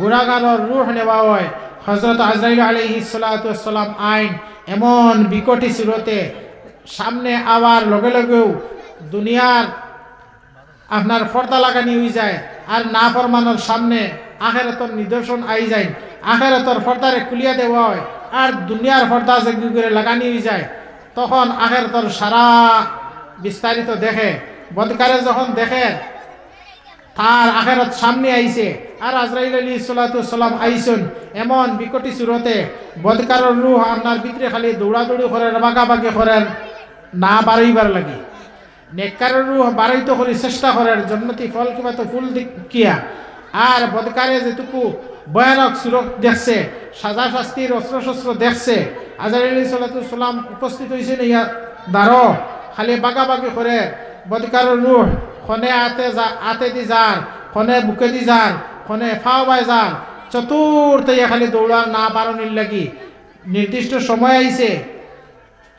গুনাহগারের রূহ নেওয়া হয় হযরত আজরাইল আলাইহিস সালাতু ওয়াস সালাম আইন এমন বিকটি সুরতে সামনে আবার লগে লগেও দুনিয়ার আপনার পর্দা লাগানি হয়ে যায় আর না ফরমানোর সামনে আখিরাতের নিদর্শন আই যায় আখিরাতের পর্দারে খুলিয়া দেওয়া হয় আর দুনিয়ার পর্দা যে করে লাগানি হয়ে যায় তখন আখিরাতের সারা বিস্তারিত দেখে বদকারে যখন দেখেন তার আখেরাত সামনে আইছে আর আজরাইল আলাইহিস সালাতু সালাম আইছেন এমন বিকটি সুরতে বদকারর রূহ আপনার ভিতরে খালি দৌড়াদৌড়ি করেন বাগাবাগি করেন না বাড়াইবার লাগে নেককারের রূহ বাড়াইতে করে চেষ্টা করার জন্নতি ফল কিবা তো ফুল কিয়া আর বদকারে যেটুকু ভয়ানক সুরত দেখছে সাজা শাস্তির অস্ত্রশস্ত্র দেখছে আজরাইল আলাইহিস সালাতু সালাম উপস্থিত হয়েছেন ইয়া দাঁড়ো খালি বাগাবাগি করে বদকারর রূহ খনে আতে দি যার খনে বুকে দি যার খনে ফাও বাই যার চতুর্থ খালি দৌড়ার না পারণির লাগি নির্দিষ্ট সময় আইছে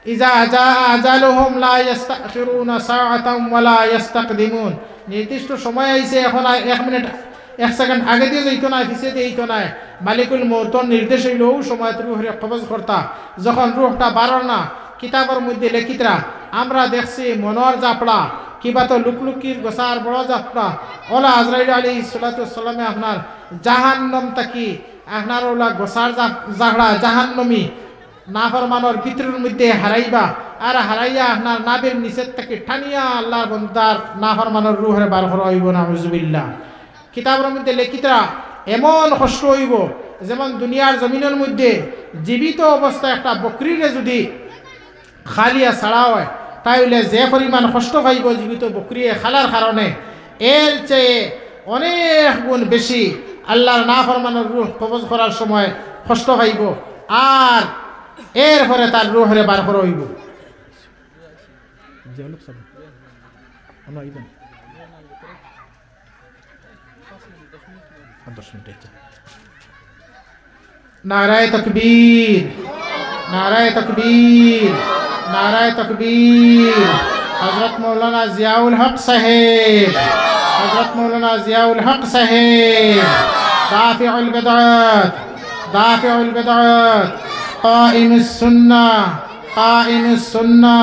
ইজা জা আজালুহুম লা ইস্তাখিরুনা সাআতাম ওয়া লা ইস্তাকদিমুন নির্দিষ্ট সময় আইছে এখন 1 মিনিট 1 সেকেন্ড আগে দিয়ে যাইতো না পিছে দিয়ে যাইতো না মালিকুল মউতর নির্দেশ হইলেও সময় রূহের কবজ করতা যখন রূহটা বাড়র না কিতাবের মধ্যে লিখিতরা আমরা দেখছি মনোর জাপড়া কিবা তো লুকলুকির গোসার বড় জাপড়া ওলা আজরাইল আলাইহিস সালাতু সালামে আপনার জাহান্নাম তাকি আপনার ওলা গোসার জাগড়া জাহান্নামী নাফরমানোর ভিতরের মধ্যে হারাইবা আর হারাইয়া আপনার নাবের নিচের থেকে ঠানিয়া আল্লাহর বন্দার নাফরমানোর রূহের বার করা হইব নাউজুবিল্লাহ কিতাবের মধ্যে লিখিতরা এমন কষ্ট হইব যেমন দুনিয়ার জমিনের মধ্যে জীবিত অবস্থায় একটা বকরিরে যদি খালিয়া ছাড়া হয় তাইলে যে পরিমাণ কষ্ট পাইব জীবিত বকরিয়ে খালার কারণে এর চেয়ে অনেক গুণ বেশি আল্লাহর নাফরমানোর রূহ কবজ করার সময় কষ্ট পাইব আর এরপরে তার রূহের বার করা হইব নারায়ে তাকবীর নারায়ে তাকবীর নারায়ে তাকবীর হযরত মাওলানা জিয়াউল হক সাহেব হযরত মাওলানা জিয়াউল হক সাহেব দাফিউল বিদআত قائم السنة قائم السنة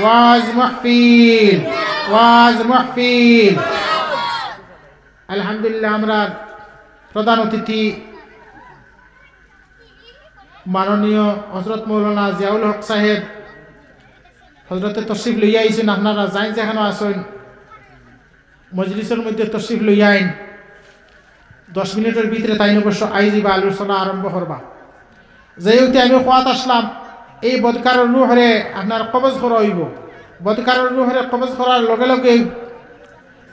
واز محفيل আলহামদুলিল্লাহ আমরা প্রধান অতিথি মাননীয় হযরত মাওলানা জিয়াউল হক সাহেব হযরতে তশরিফ লইয়া আইছেন আপনারা যাই যেখানে আছেন মজলিসের মধ্যে তশরিফ লইয়া আইন 10 মিনিটের ভিতরে তাই অবশ্য আইজিবা আলোচনা আরম্ভ করবা যেহেতু আমি কোয়াত আসলাম এই বদকারের রূহরে আপনার কবজ করা হইব বদকারের রূহরে কবজ করার লগে লগে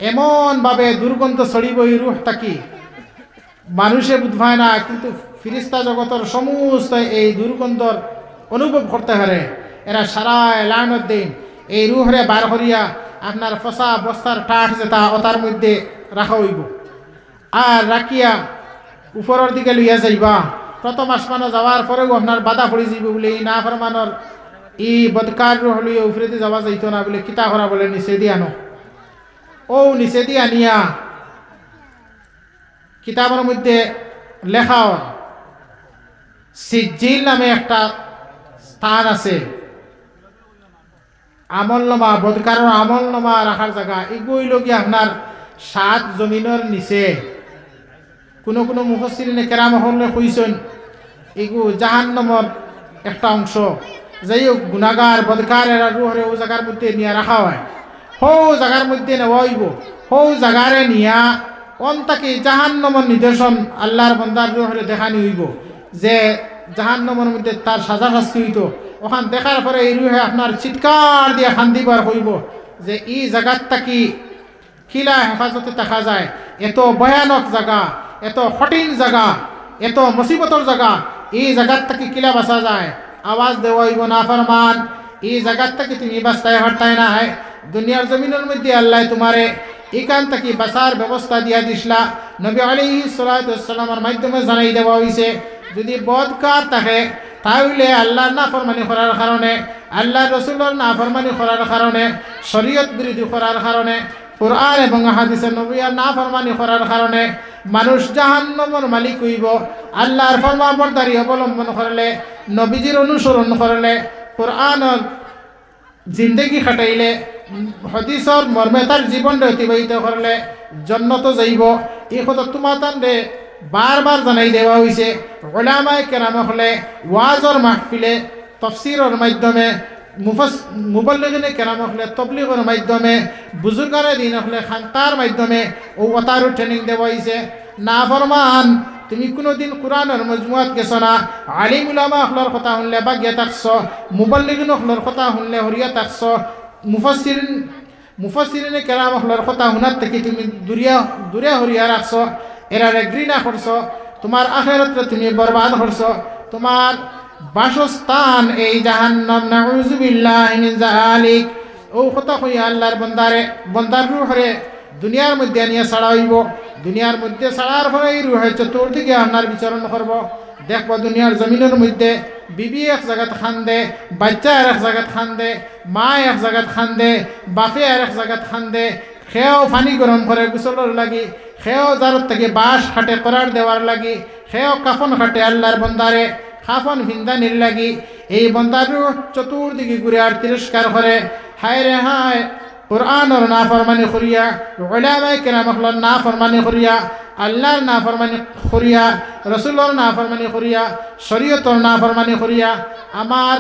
এমনভাবে দুর্গন্ধ ছড়িব এই রূহ থাকি মানুষে বুঝবায় না কিন্তু ফিরিস্তা জগতের সমস্ত এই দুর্গন্ধর অনুভব করতে পারে এরা সারা লাইনের দিন এই রূহরে বার করিয়া আপনার ফসা বস্তার টাঠ যেটা ওটার মধ্যে রাখা হইব আর রাখিয়া উপরের দিকে লইয়া যাইবা প্রথম আসমানো যাওয়ার পরেও আপনার বাধা পড়ে যাইব বলে এই না ফরমানোর এই বদকার রূহ লইয়া উপরেতে যাওয়া যাইতো না বলে কিতা করা বলে নিচে দিয়ে আনো ও নিচে দিয়ে আনিয়া কিতাবের মধ্যে লেখা সিজিল নামে একটা স্থান আছে আমলনামা বদকারের আমলনামা রাখার জায়গা এগুলো লগিয়ে আপনার 7 জমিনের নিচে কোনো কোনো মুফাসসিরিনে কেরাম হলে কইছেন এগু জাহান্নামের একটা অংশ যাই হোক গুনাহগার বদকার এরা রূহরে ও জায়গার মধ্যে নিয়ে রাখা হয় হো জায়গার মধ্যে নেওয়া হইব হো জায়গারে নিয়া অন্তাকে জাহান্নামের নিদর্শন আল্লাহর বান্দার রূহরে দেখানি হইব যে জাহান্নামের মধ্যে তার সাজা শাস্তি হইত ওখান দেখার পরে এই রূহে আপনার চিৎকার দিয়ে খান্দিবার হইব যে এই জায়গাটা কি কিলা হেফাজতে দেখা যায় এত ভয়ানক জায়গা এত কঠিন জায়গা এত মুসিবতর জায়গা এই জায়গার থেকে কিলা বাঁচা যায় আওয়াজ দেওয়া হইব না ফরমান এই জায়গার থেকে তুমি বাঁচতায় হরতায় না হয় দুনিয়ার জমিনের মধ্যে আল্লাহ তোমারে এখান থেকে বাঁচার ব্যবস্থা দিয়া দিসলা নবী আলাইহিস সালাতু ওয়াসসালামের মাধ্যমে জানাই দেওয়া হইছে যদি বদকার থাকে তাহলে আল্লাহর নাফরমানি করার কারণে আল্লাহর রাসূলের নাফরমানি করার কারণে শরীয়ত বিরোধী করার কারণে কুরআন এবং হাদিসের নবীর নাফরমানি করার কারণে মানুষ জাহান্নামের মালিক হইব আল্লাহর ফরমাবরদারি অবলম্বন করলে নবীজির অনুসরণ করলে কুরআনের জিন্দেগি খাটাইলে হাদিসর মর্মে তার জীবনটা অতিবাহিত করলে জান্নাতে যাইব এই কথা তোমার তান্ডে বারবার জানাই দেওয়া হয়েছে উলামায়ে কেরাম হলে ওয়াজর মাহফিলে তাফসীরের মাধ্যমে মুবল্লিগিনে কেরাম হলে তবলিগের মাধ্যমে বুজুর্গারে দিন হলে খানকার মাধ্যমে ও ওতারও ট্রেনিং দেওয়া হয়েছে না ফরমান তুমি কোনোদিন কোরআনের মজমুয়াত গেছো না আলিম উলামা হলর কথা শুনলে বা গিয়ে থাকছ মুবল্লিগিন হলর কথা শুনলে হরিয়া থাকছ মুফাসসিরিনে কেরাম হলর কথা শুনার থেকে তুমি দূরে হরিয়া রাখছ এরারে ঘৃণা করছ তোমার আখিরাতে তুমি বরবাদ করছ তোমার বাসস্থান এই জাহান্নাম নাউযু বিল্লাহি মিন যালিক ও কথা কই আল্লাহর বন্দার রূহরে দুনিয়ার মধ্যে নিয়ে ছাড়াইব দুনিয়ার মধ্যে ছাড়ার পরে এই রূহে চতুর্দিকে আপনার বিচরণ করব দেখব দুনিয়ার জমিনের মধ্যে বিবি এক জায়গাত খান্দে বাচ্চা আর এক জায়গাত খান্দে মা এক জায়গাত খান্দে বাপে আর এক জায়গাত খান্দে খেয়েও পানি গরম করে গোসলের লাগি খেয়েও জারত থেকে বাঁশ খাটে করার দেওয়ার লাগি খেয়েও কাফন খাটে আল্লাহর বন্দারে খাফন ভিন্দানির লাগি এই বন্দার চতুর্দিকে ঘুরে আর তিরস্কার করে হায় রে হায় কুরআনের নাফরমানি করিয়া উলামায়ে কেরাম হলর নাফরমানি করিয়া আল্লাহর নাফরমানি করিয়া রাসূলের নাফরমানি করিয়া শরীয়তের নাফরমানি করিয়া আমার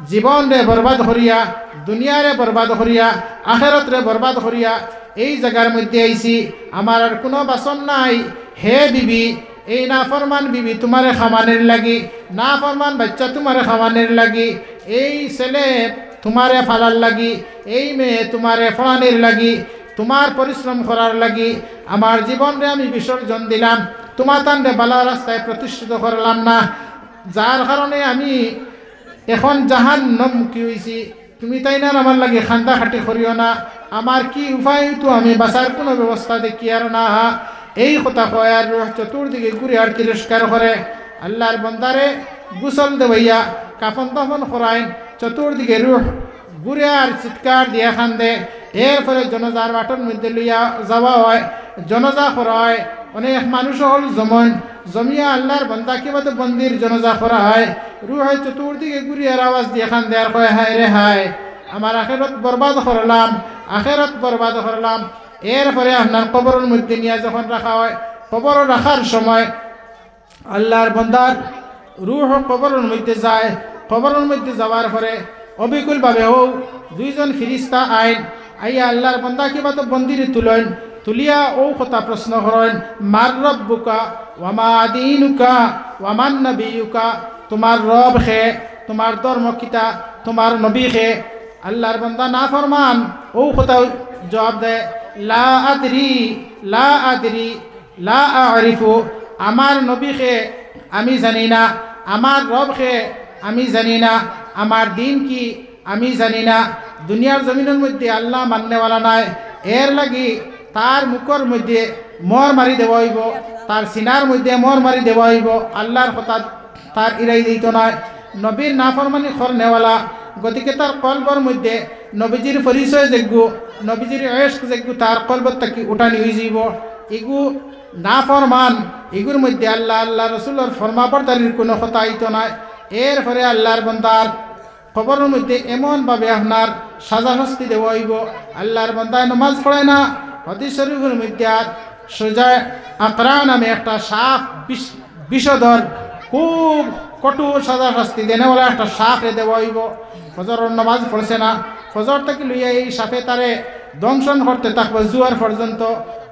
জীবন রে বরবাদ করিয়া দুনিয়ারে বরবাদ করিয়া আখিরাত রে বরবাদ করিয়া এই জায়গার মধ্যে আইছি আমার আর কোনো বাসন নাই হে বিবি এই নাফরমান বিবি তোমারে খামানের লাগি নাফরমান বাচ্চা তোমারে খামানের লাগি এই ছেলে তোমারে ফালার লাগি এই মেয়ে তোমারে ফলানির লাগি তোমার পরিশ্রম করার লাগি আমার জীবনরে আমি বিসর্জন দিলাম তোমার তান্ডে বালা রাস্তায় প্রতিষ্ঠিত করলাম না যার কারণে আমি এখন জাহান্নামমুখী হইছি তুমি তাই না আমার লাগে খান্দা খাটি করিও না আমার কি উপায় তো আমি বাঁচার কোনো ব্যবস্থা দেখি আর না এই কথা কয় আর চতুর্দিকে ঘুরে আর তিরস্কার করে আল্লাহর বন্দারে গোসল দেবাইয়া কাফন দাফন করাইন চতুর্দিকে রুহ ঘুরে আর চিৎকার দিয়া খান্দে এরপরে জনজার বাটন মধ্যে লইয়া যাওয়া হয় জনজা করা হয় অনেক মানুষ হল জমিয়া আল্লাহর বন্দা কিভাবে বন্দির জনজা করা হয় রুহে চতুর্দিকে ঘুরে আর আওয়াজ দিয়ে খান্দে আর কয় হায় রে হায় আমার আখেরাত বরবাদ করলাম এরপরে আপনার কবরের মধ্যে নিয়ে যখন রাখা হয় কবর রাখার সময় আল্লাহর বন্দার রুহ কবরের মধ্যে যায় কবরের মধ্যে যাওয়ার পরে অবিকুলভাবে হোক দুইজন ফিরিস্তা আইয়া আল্লাহর বন্দা কিবা তো বন্দির তুলিয়া ও কথা প্রশ্ন করেন মার রব্বুকা ওয়ামা দীনুকা ওয়ামান নবিয়ুকা তোমার রব খে তোমার ধর্ম কিতা তোমার নবী খে আল্লাহর বন্দা না ফরমান ও কথা জবাব দেয় লা আদরি লা আরিফু আমার নবী খে আমি জানি না আমার রব খে আমি জানি না আমার দিন কি আমি জানি না দুনিয়ার জমিনের মধ্যে আল্লাহ মাননেওয়ালা নাই এর লাগি তার মুখর মধ্যে মর মারি দেওয়া হইব তার সিনার মধ্যে মর মারি দেওয়া হইব আল্লাহর কথা তার ইরাই দিত নয় নবীর নাফরমানি করনেওয়ালা গতিকে তার কলবর মধ্যে নবীজির পরিচয় যোগ্য নবীজির এশক যোগ্য তার কলবর থাকি উঠানি হয়ে যাব এগু নাফরমান এগুর মধ্যে আল্লাহ রসুলের ফরমাবরদারির কোনো কথা আইত নয় এরপরে আল্লাহর বন্দার কবরের মধ্যে এমনভাবে আপনার সাজা শাস্তি দেওয়া হইব আল্লাহর বন্দায় নমাজ পড়ে না হাদিস শরীফের মধ্যে আর সোজা আকরা নামে একটা সাপ বিষধর খুব কঠোর সাজা শাস্তি দেনেওয়ালা একটা সাপে দেওয়া হইব ফজরের নামাজ পড়ছে না ফজর থেকে লইয়া এই সাপে তারে দংশন করতে থাকবো জুয়ার পর্যন্ত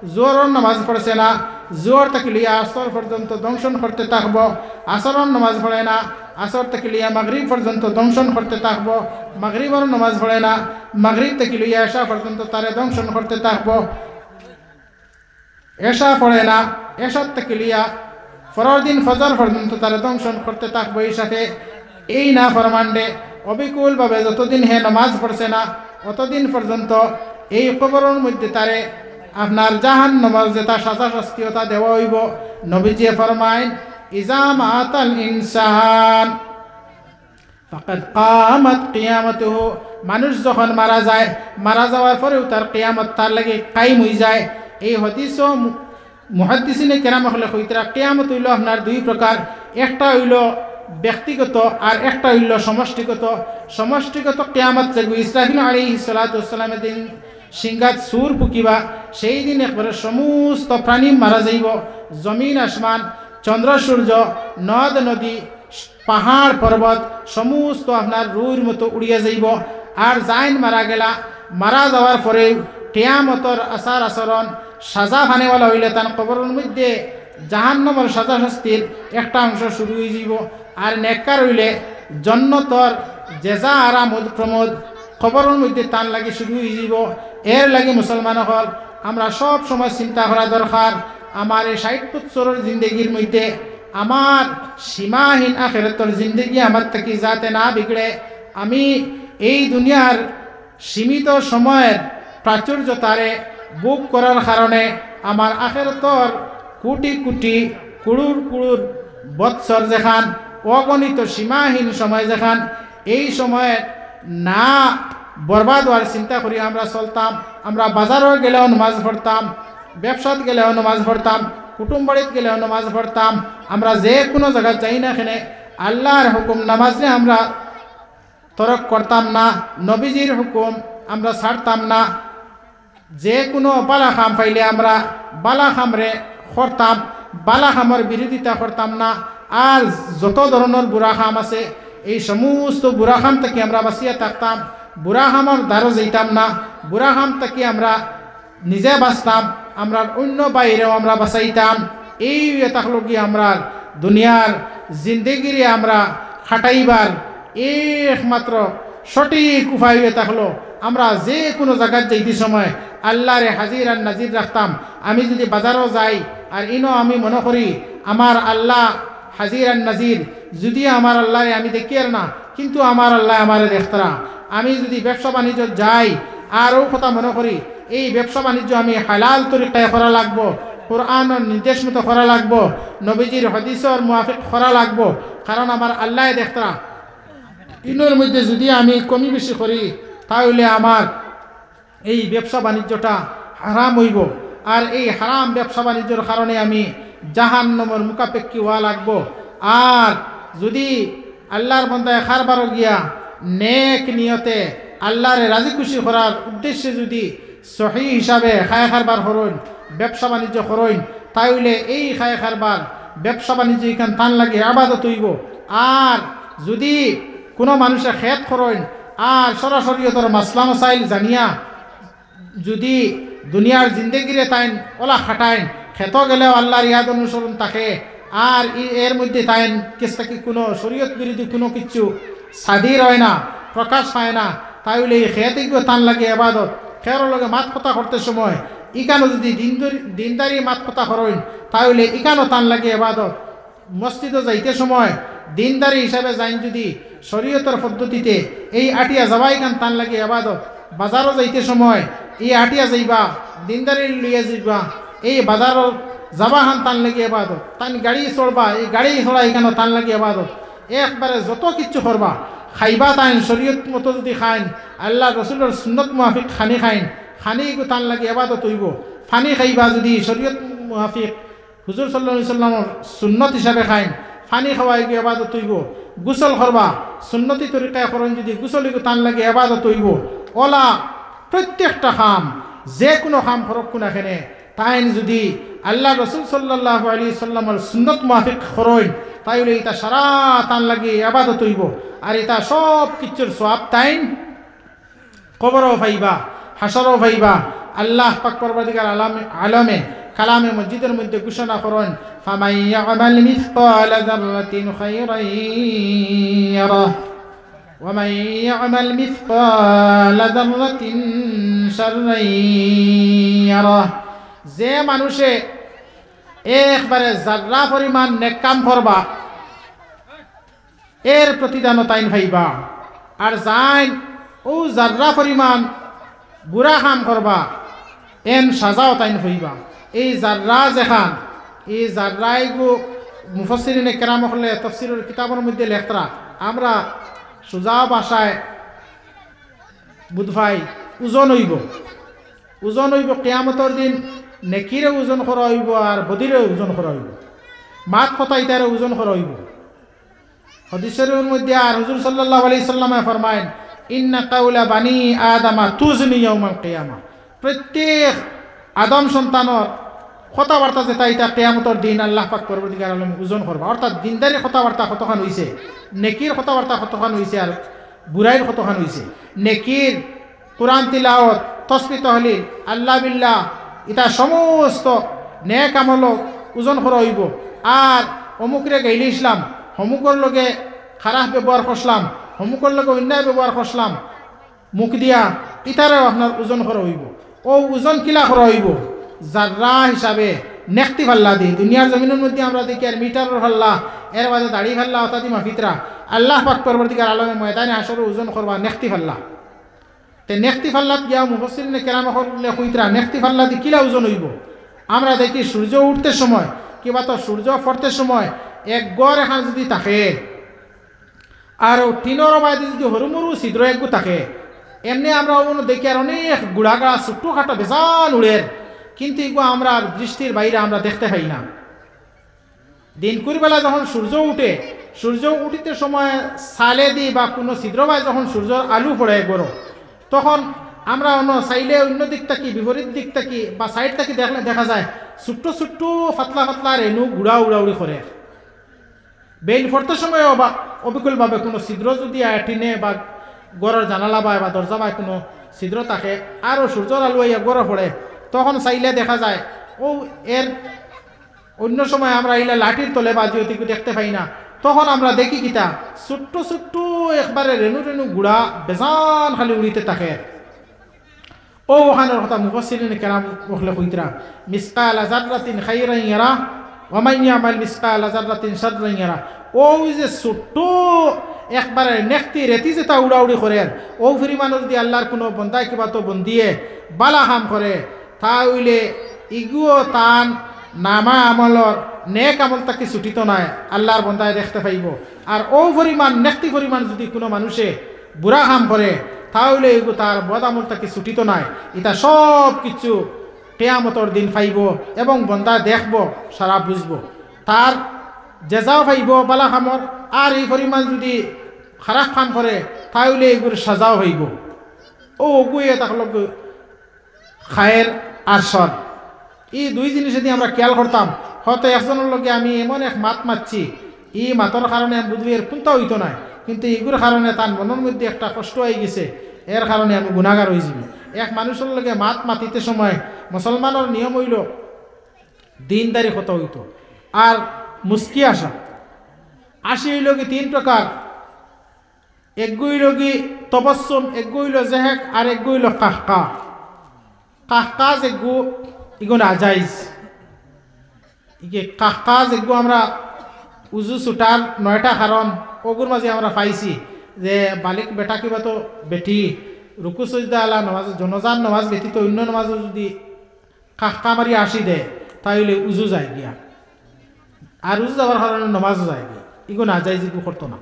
জোয়ারের নামাজ পড়ছে না জোয়ার থেকে লইয়া আসর পর্যন্ত দংশন করতে থাকবো আসরের নামাজ পড়ে না আসর থেকে লইয়া মাগরিব পর্যন্ত দংশন করতে থাকবো মাগরিবের নামাজ পড়ে না মাগরিব থেকে লইয়া এশা পর্যন্ত তারে দংশন করতে থাকবো এশা পড়ে না এশার থেকে লইয়া পরের দিন ফজর পর্যন্ত তারে দংশন করতে থাকবো এই সাথে এই না ফরমান্ডে অবিকুলভাবে যতদিন হে নামাজ পড়ছে না অতদিন পর্যন্ত এই কবরের মধ্যে তারে আপনার জাহান্নামের যে তার সাজা শাস্তিটা দেওয়া হইব নবীজি ফরমাইন ইজা মাতাল ইনসান ফাকাদ কামাত কিয়ামতুহু মানুষ যখন মারা যাওয়ার পরেও তার কিয়ামত তার লাগে কায়েম হয়ে যায় এই হাদিসও মুহাদ্দিসিনে কেরাম হলে কইতরা কিয়ামত হইল আপনার দুই প্রকার একটা হইল ব্যক্তিগত আর একটা হইল সমষ্টিগত কিয়ামত যে ইসরাফিল আলাইহিস সালাতু ওয়াসসালামের দিন সিংহাত সুর ফুকিবা সেই দিন একবারে সমস্ত প্রাণী মারা যাইব জমিন আসমান চন্দ্র সূর্য নদ নদী পাহাড় পর্বত সমস্ত আপনার রুইর মতো উড়িয়ে যাইব। আর জাইন মারা গেলা, মারা যাওয়ার পরে কিয়ামতর আচার আচরণ সাজা ফানেওয়ালা হইলে তার কবরের মধ্যে জাহান্নামের সাজা শাস্তির একটা অংশ শুরু হয়ে যাব। আর নেককার হইলে জন্নতর জেজা আরাম প্রমোদ কবরের মধ্যে টান লাগি শুরু হয়ে যাব। এর লাগে মুসলমান হল আমরা সব সময় চিন্তা করা দরকার, আমার এই 60 বছরের জিন্দগির মধ্যে আমার সীমাহীন আখিরাতের জিন্দগি আমার থেকে যাতে না বিগড়ে, আমি এই দুনিয়ার সীমিত সময়ের প্রাচুর্যতারে বুক করার কারণে আমার আখিরাতের কোটি কোটি কুড়ুর কুড়ুর বৎসর যেখান অগণিত সীমাহীন সময় যেখান এই সময়ে না বরবাদ হওয়ার চিন্তা করি আমরা চলতাম। আমরা বাজারও গেলেও নামাজ পড়তাম, ব্যবসাত গেলেও নামাজ পড়তাম, কুটুম বাড়িতে গেলেও নামাজ পড়তাম। আমরা যে কোনো জায়গায় যাই না এখানে আল্লাহর হুকুম নামাজে আমরা তরক করতাম না, নবীজির হুকুম আমরা ছাড়তাম না। যে কোনো বালা খাম পাইলে আমরা বালা খামরে করতাম, বালা খামর বিরোধিতা করতাম না। আর যত ধরনের বুড়া খাম আছে এই সমস্ত বুড়া খাম থেকে আমরা বাঁচিয়ে থাকতাম, বুড়া খামর দ্বারও যাইতাম না, বুড়া খাম থেকে আমরা নিজে বাঁচতাম, আমরা অন্য বাইরেও আমরা বাঁচাইতাম। এই থাকলো কি আমরা দুনিয়ার জিন্দগিরে আমরা খাটাইবার একমাত্র সঠিক উপায় থাকলো আমরা যে কোনো জায়গায় যাইতে সময় আল্লাহরে হাজির আর নাজির রাখতাম। আমি যদি বাজারও যাই আর ইনো আমি মনে করি আমার আল্লাহ হাজির আর নাজির, যদি আমার আল্লাহরে আমি দেখি আর না কিন্তু আমার আল্লাহ আমারে দেখতরা। আমি যদি ব্যবসা বাণিজ্য যাই আরও কথা মনে করি এই ব্যবসা বাণিজ্য আমি হালাল তরিকায় করা লাগবো, কোরআনের নির্দেশ মতো করা লাগবো, নবীজির হাদিসের মুআফিক করা লাগবো, কারণ আমার আল্লাহ দেখতরা। ইনোর মধ্যে যদি আমি কমি বেশি করি তাহলে আমার এই ব্যবসা বাণিজ্যটা হারাম হইব। আর এই হারাম ব্যবসা বাণিজ্যর কারণে আমি জাহান্নামের মুখাপেক্ষী হওয়া লাগবো। আর যদি আল্লাহর বন্দায় খারবারও গিয়া নেক নিয়তে আল্লাহরে রাজি খুশি করার উদ্দেশ্যে যদি সহি হিসাবে খায় খারবার করইন, ব্যবসা বাণিজ্য করইন, তাহলে এই খায় খারবার ব্যবসা বাণিজ্য এখান টান লাগে আবাদত হইব। আর যদি কোনো মানুষে খেত করইন আর সরাসরি তোর মাসলা মসাইল জানিয়া যদি দুনিয়ার জিন্দগিরে তাইন ওলা খাটাইন, খেত গেলেও আল্লাহর ইয়াদ অনুসরণ থাকে আর এর মধ্যে তাইন কেসটাকে কোনো শরীয়ত বিরোধী কোনো কিছু সাদির হয় না, প্রকাশ পায় না, তাহলে এই খেতে গিয়ে টান লাগে আবাদত। খেয়ার লগে মাত কথা করতে সময় ইকানো যদি দিনদারি মাত কথা করেন তাহলে ইকানো টান লাগে আবাদত। মসজিদে যাইতে সময় দিনদারি হিসাবে যাইন যদি শরীয়তের পদ্ধতিতে এই আটিয়া যাবাই গান টান লাগে আবাদত। বাজারও যাইতে সময় এই আটিয়া যাইবা দিনদারি লইয়া যাইবা, এই বাজারও যাবা হান টান লাগে আবাদত। তান গাড়ি চড়বা এই গাড়ি চড়া এখানে টান লাগে আবাদত। একবারে যত কিচ্ছু করবা খাইবা তাইন শরীয়ত মতো যদি খাইন আল্লাহ রসুলের সুন্নত মুআফিক খানি খাইন, খানি টান লাগে আবাদত হইব। ফানি খাইবা যদি শরীয়ত মুআফিক হুজুর সাল্লাল্লাহু আলাইহি সাল্লামের সুন্নত হিসাবে খাইন, ফানি খাওয়াই গিয়ে আবাদত হইব। গোসল করবা সুন্নতি তরিকায় করেন যদি গোসল টান লাগে আবাদত হইব। ওলা প্রত্যেকটা খাম যে কোনো খাম ফরক কোন এখানে তাইন যদি আল্লাহ রসুল সাল্লাল্লাহু আলাইহি সাল্লামের সুন্নত মুআফিক করেন তাইলে এটা সারা টান লাগে আবাদত হইব। আর এটা সব কিছুর সওয়াব তাইন কবরও পাইবা, হাসরও পাইবা। আল্লাহ পাক পরবর্তীকার আলমে কালামে মসজিদের মধ্যে ঘোষণা করেন ফামান ইয়ামাল মিসকালা যাররাতিন খায়রান ইয়ারাহ ওয়া মান ইয়ামাল মিসকালা যাররাতিন শাররান ইয়ারাহ। যে মানুষে একবারে যার্রা পরিমাণ নেক কাম করবা এর প্রতিদান তাইন পাইবা। আর যাইন ও যার্রা পরিমাণ বুড়া কাম করবা এন সাজাও তাইন হইবা। এই যার্রা যেখান এই যার্রাই গো মুফাসসিরিনে কেরাম হলে তাফসীরের কিতাবের মধ্যে লেখরা আমরা সোজা ভাষায় বুধভাই ওজন হইব। ওজন হইব কিয়ামতের দিন নেকিরে ওজন করা হইব আর বদিরে ওজন করা হইব, মাত কথা ইতারে ওজন করা হইব। হাদিসের মধ্যে আর হুজুর সাল্লাল্লাহু আলাইহি সাল্লামে ফরমায়েন ইন্না কাউলা বানি আদামা তুজনি ইয়াউমাল কিয়ামা। প্রত্যেক আদম সন্তানর কথাবার্তা যেটা এটা কিয়ামতের দিন আল্লাহ পাক পরবর্তীকার আলম ওজন করবা। অর্থাৎ দিনদারি কথাবার্তা কতখান হইছে, নেকির কথাবার্তা কতখান হইছে, আর বুরাইর কতখান হইছে। নেকির কুরআন তিলাওয়াত, তাসবিহ তাহলিল, আল্লাহ বিল্লাহ এটা সমস্ত নেক আমল ওজন করা হইব। আর অমুকরে গাইলে ইসলাম, অমুকর লগে খারাপ ব্যবহার করলাম, অমুকর লগে অন্যায় ব্যবহার করলাম মুখ দিয়া, ইটারেও আপনার ওজন করা হইব। ও ওজন কিলা করা হইব? জাররা হিসাবে নেকটি ফাল্লা দি। দুনিয়ার জমিনের মধ্যে আমরা দেখি আর মিটারের ফাল্লা, এর বাদে দাড়ি ফাল্লা অর্থাৎ মাফিতরা। আল্লাহ পাক পরবর্তীকার আলমে ময়দানে হাসরে ওজন করবা নেকটি ফাল্লা। তে নেকটি ফাল্লাত গিয়া মুফাসসিরিনে কেরাম হলে কইতরা নেকটি ফাল্লা দি কিলা ওজন হইব? আমরা দেখি সূর্য উঠতে সময় কিবা তো সূর্য পড়তে সময় এক গড় এখান যদি থাকে, আর টিনের মাঝে যদি হরুমরু ছিদ্র একগু থাকে, এমনি আমরা দেখি আর অনেক গুড়াগাড়া ছোট্ট খাটো বেজান উড়ের, কিন্তু এগুলো আমরা দৃষ্টির বাইরে আমরা দেখতে পাই না। দিনকুরবেলা যখন সূর্য উঠে, সূর্য উঠিতে সময় সালে দি বা কোনো ছিদ্রবাই যখন সূর্যর আলু পড়ে গড়, তখন আমরা অন্য চাইলে অন্য দিক থাকি বিপরীত দিক থাকি বা সাইড থাকি দেখলে দেখা যায় ছোট্ট ছোট্ট পাতলা পাতলা রেণু গুড়া উড়াউড়ি করে। বেল পড়তে সময় অবিকলভাবে কোনো ছিদ্র যদি টিনে বা গড়ের জানালা বা দরজা বা কোনো ছিদ্র থাকে আরও সূর্যর আলু আইয়া গড়ে পড়ে, তখন চাইলে দেখা যায় ও এর অন্য সময় আমরা এলে লাঠির তলে বা জিওতিকে দেখতে পাই না, তখন আমরা দেখি কিতা ছোট্ট ছোট্ট একবারে রেণু রেণু গুড়া বেজান খালি উড়িতে থাকে। ও ওখানের কথা মুফাসসিরিনে কেরাম বলে কইতরা মিসকালা যাররাতিন খাইরান ইয়ারা ওয়া মান ইয়ামাল মিসকালা যাররাতিন শাররান ইয়ারা। ও যে ছোট্ট একবারে নেকটি রেতি যেটা উড়াউড়ি করে, ও পরিমাণ যদি আল্লাহর কোনো বন্দায় কিবা তো বন্দিয়ে বালা কাম করে, তাহলে ইগুও তান নামা আমলর নেক আমল তাকে ছুটিত নাই, আল্লাহর বন্দায় দেখতে পাইব। আর ও পরিমাণ নেকটি পরিমাণ যদি কোনো মানুষে বুড়া কাম করে, তাহলে এগু তার বদ আমল তাকে ছুটিত নাই। এটা সব কিছু কিয়ামতের দিন পাইব এবং বন্দা দেখব, সারা বুঝব, তার জেজাও পাইব বালা কামর। আর এই পরিমাণ যদি খারাপ কাম করে, তাহলে এগুর সাজাও হইব। ও ওগুয়ে তাহলে খায়ের আর সর, এই দুই জিনিস যদি আমরা খেয়াল করতাম, হয়তো একজনের লগে আমি এমন এক মাত মারছি, এই মাতর কারণে বুঝবি এর কোনটা হইতো নাই, কিন্তু এগুলোর কারণে তার মনের মধ্যে একটা কষ্ট হয়ে গেছে, এর কারণে আমি গুণাগার হয়ে যাবি। এক মানুষের লগে মাত মাতিতে সময় মুসলমানের নিয়ম হইল দিনদারি কত হইতো আর মুস্কি আসা। আসি হইল কি তিন প্রকার, একগু হইল কি তবস্সুম, একগু হইল জেহেক, আর একগু হইল কাহকা। কাহকা যেগু ইগো নাজাইজ, ইগে কাহকা যেগু আমরা উজু ছুটার 9টা কারণ ওগুর মাঝে আমরা পাইছি যে বালিক বেটা কিবা তো বেটি রুকু সজদা আলা নামাজ জনজান নামাজ ব্যতীত অন্য নামাজও যদি কাহকা মারি আসি দেয়, তাহলে উজু যায় গিয়া, আর উজু যাওয়ার কারণে নামাজও যায় গিয়া, ইগো নাজাইজ, ইগু করতো না।